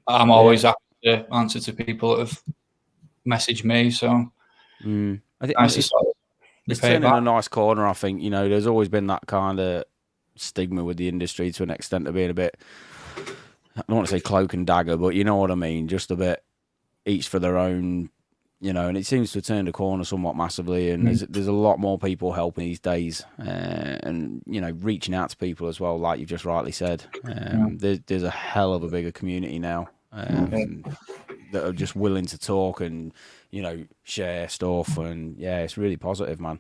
I'm always happy to answer to people that have messaged me. So I think it's turning a nice corner. I think, there's always been that kind of stigma with the industry to an extent of being a bit, I don't want to say cloak and dagger, but you know what I mean, just a bit each for their own, and it seems to have turned a corner somewhat massively, and there's a lot more people helping these days, and reaching out to people as well, like you've just rightly said. There's a hell of a bigger community now that are just willing to talk and share stuff, and it's really positive, man.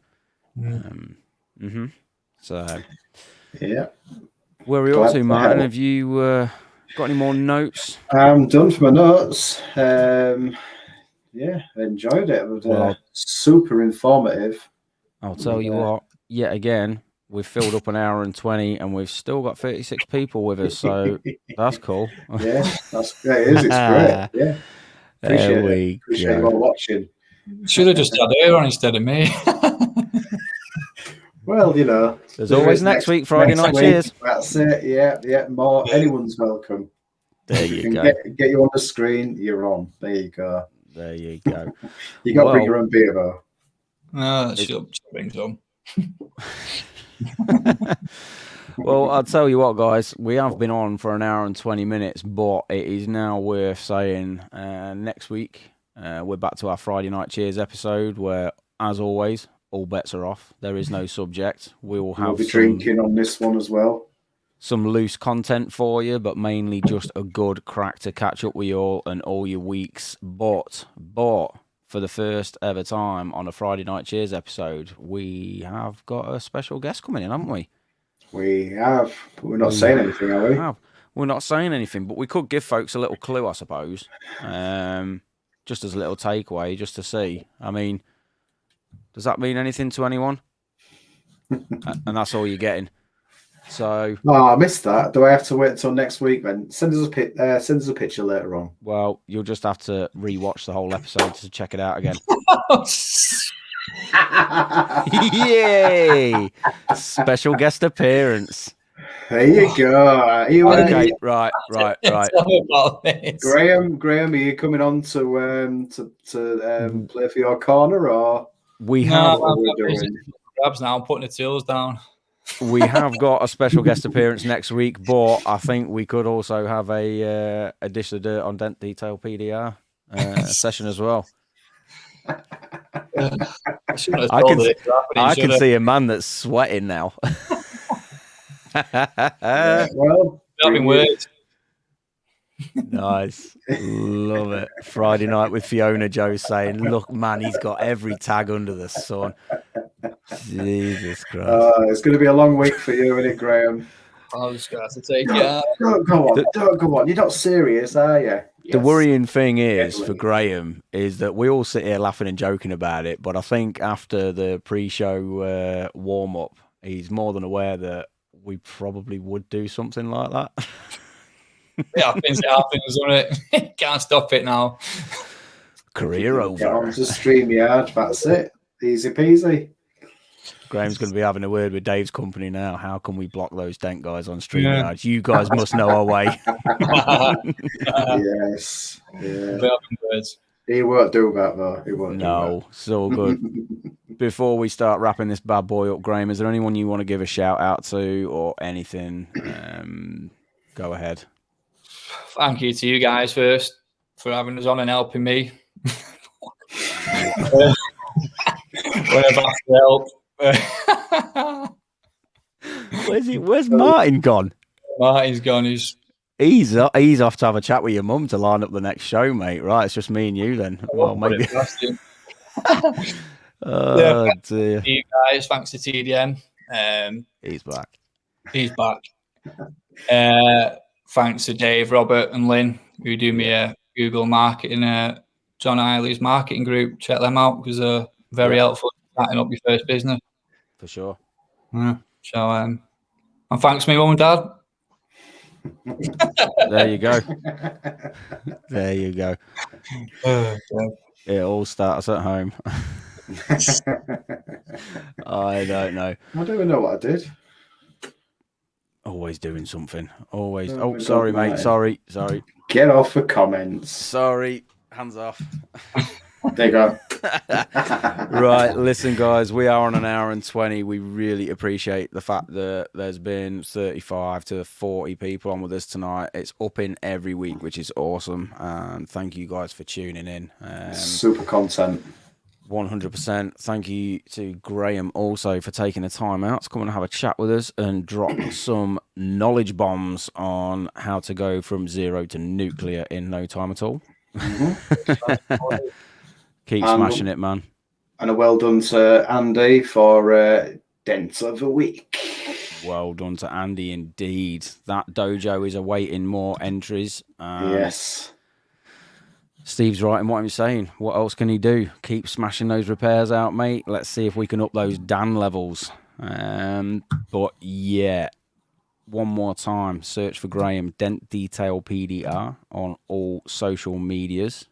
So where are we up to, Martin? Have you got any more notes? I'm done for my notes. I enjoyed it. It was super informative. I'll tell you what, yet again, we've filled up an hour and 20, and we've still got 36 people with us, so that's cool. Yeah, that's great. It is. It's great. Yeah. Appreciate you all watching. Should have just had her on instead of me. Well, there's always next week, Friday night. Cheers. That's it. Yeah. More. Anyone's welcome. There you go. Get you on the screen. You're on. There you go. You got to bring your own beer, though. No, she'll bring some. Well, I'll tell you what, guys, we have been on for an hour and 20 minutes, but it is now worth saying next week we're back to our Friday Night Cheers episode, where, as always, all bets are off. There is no subject. We'll be drinking on this one as well. some loose content for you, but mainly just a good crack to catch up with you all and all your weeks. But for the first ever time on a Friday Night Cheers episode, we have got a special guest coming in, haven't we? We have, but we're not saying anything, are we? We're not saying anything, but we could give folks a little clue, I suppose. Just as a little takeaway, just to see. I mean, does that mean anything to anyone? And that's all you're getting. So, I missed that. Do I have to wait until next week then? Send us a picture later on. Well, you'll just have to re-watch the whole episode to check it out again. Yay! Special guest appearance. There you go. Okay, right. Graham, are you coming on to play for your corner, or we have? Grabs now. I'm putting the tools down. We have got a special guest appearance next week, but I think we could also have a dish of dirt on Dent Detail PDR session as well. I can see a man that's sweating now. Well, having words. Nice, love it. Friday night with Fiona Joe saying, "Look, man, he's got every tag under the sun." Jesus Christ! It's going to be a long week for you, isn't it, Graham? I was going to take Don't go on. You're not serious, are you? Yes. The worrying thing is for Graham is that we all sit here laughing and joking about it, but I think after the pre-show warm up, he's more than aware that we probably would do something like that. It happens, doesn't it? Can't stop it now. Career over. Get on to StreamYard, that's it. Easy peasy. Graham's going to be having a word with Dave's company now. How can we block those Dent guys on StreamYard? Yeah. You guys must know our way. Yes. Yeah. He won't do that, though. He won't do that. It's all good. Before we start wrapping this bad boy up, Graham, is there anyone you want to give a shout out to or anything? Go ahead. Thank you to you guys first for having us on and helping me. Whenever I help. Where's Martin gone? Martin's gone. He's off to have a chat with your mum to line up the next show, mate. Right, it's just me and you then. Well, maybe. Dear. You guys, thanks to TDM. He's back. Thanks to Dave, Robert, and Lynn, who do me Google marketing. John Eiley's marketing group. Check them out because they're very helpful in setting up your first business. For sure. Yeah. So, and thanks, me mum and dad. There you go. There you go. It all starts at home. I don't know. I don't even know what I did. Always doing something. Always. Oh, sorry, mate. Sorry. Get off the comments. Sorry. Hands off. There you go. Right, listen, guys, we are on an hour and 20. We really appreciate the fact that there's been 35 to 40 people on with us tonight. It's up in every week, which is awesome. And thank you guys for tuning in. Super content. 100%. Thank you to Graham also for taking the time out to come and have a chat with us and drop some knowledge bombs on how to go from zero to nuclear in no time at all. Mm-hmm. Keep smashing it, man. And a well done to Andy for Dent of the Week. Well done to Andy indeed. That dojo is awaiting more entries. Yes. Steve's right in what I'm saying. What else can he do? Keep smashing those repairs out, mate. Let's see if we can up those Dan levels. But yeah, one more time, search for Graham Dent Detail PDR on all social medias.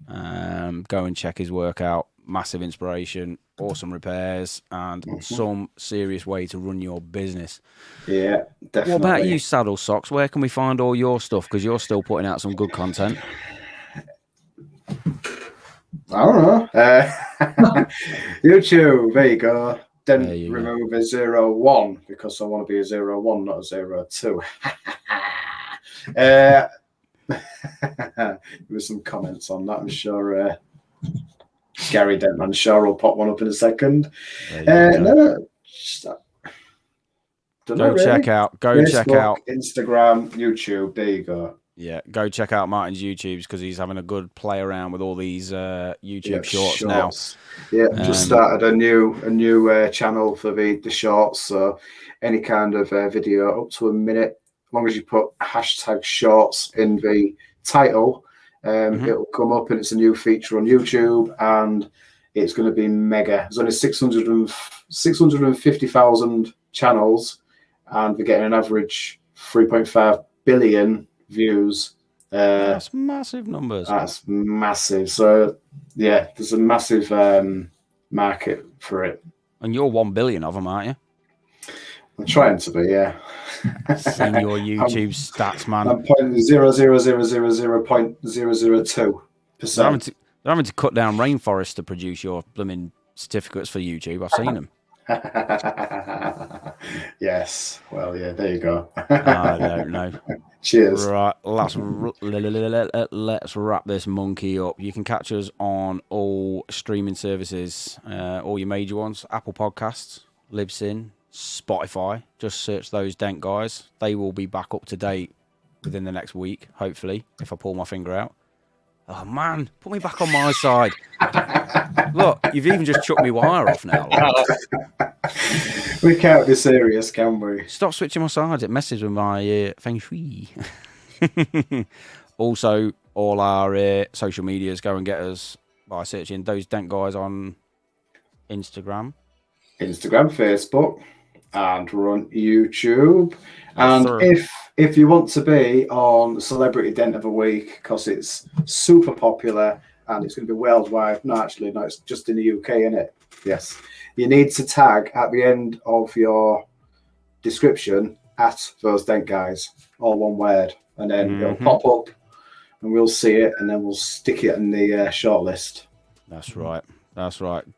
Go and check his work out. Massive inspiration, awesome repairs, and some serious way to run your business. Yeah, definitely. What about you, Saddle Socks? Where can we find all your stuff? Because you're still putting out some good content. I don't know. YouTube, there you go. Dent Remover 01, because I want to be a 01, not a 02. There were some comments on that. I'm sure Gary Dentman, sure will pop one up in a second. No, Go check out. Facebook, Instagram, YouTube. There you go. Yeah, go check out Martin's YouTubes because he's having a good play around with all these YouTube shorts now. Yeah, just started a new channel for the shorts. So any kind of video up to a minute, as long as you put hashtag shorts in the title, it'll come up, and it's a new feature on YouTube, and it's going to be mega. There's only 650,000 channels, and we're getting an average 3.5 billion views. That's massive numbers. That's massive. So yeah, there's a massive market for it. And you're 1 billion of them, aren't you? I'm trying to be, yeah. Seen your YouTube stats, man. I'm 0.00000.002%. They're having to cut down rainforests to produce your blooming certificates for YouTube. I've seen them. Yes. Well, yeah, there you go. I don't know. Cheers. Right, let's wrap this monkey up. You can catch us on all streaming services, all your major ones: Apple Podcasts, Libsyn, Spotify. Just search those Dent guys. They will be back up to date within the next week, hopefully, if I pull my finger out. Oh, man, put me back on my side. Look, you've even just chucked me wire off now. We can't be serious, can we? Stop switching my sides. It messes with my feng shui. Also, all our social medias, go and get us by searching those Dent guys on Instagram, Facebook, and we're on YouTube. Yes, and sir. if you want to be on Celebrity Dent of the Week, because it's super popular and it's going to be worldwide. No, it's just in the UK, isn't it? Yes. You need to tag at the end of your description at those Dent guys, all one word, and then it'll pop up and we'll see it, and then we'll stick it in the shortlist. That's right.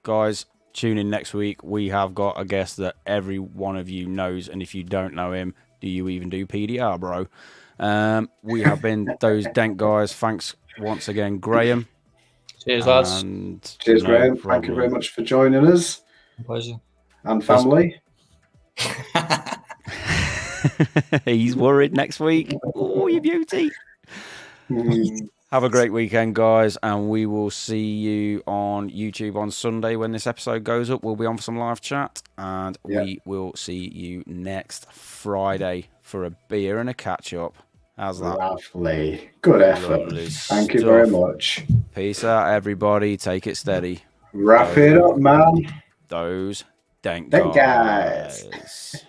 Guys, tune in next week. We have got a guest that every one of you knows, and if you don't know him, do you even do PDR, bro? We have been those Dent guys. Thanks once again, Graham. Cheers, lads. Cheers, Graham. Thank you very much for joining us. Pleasure. And family. He's worried next week. Oh, you beauty. Have a great weekend, guys, and we will see you on YouTube on Sunday when this episode goes up. We'll be on for some live chat, and we will see you next Friday for a beer and a catch-up. How's that? Lovely. Good effort. Lovely Thank you stuff. very much. Peace out, everybody. Take it steady. Wrap it up, man. Those Dent Dent guys. guys.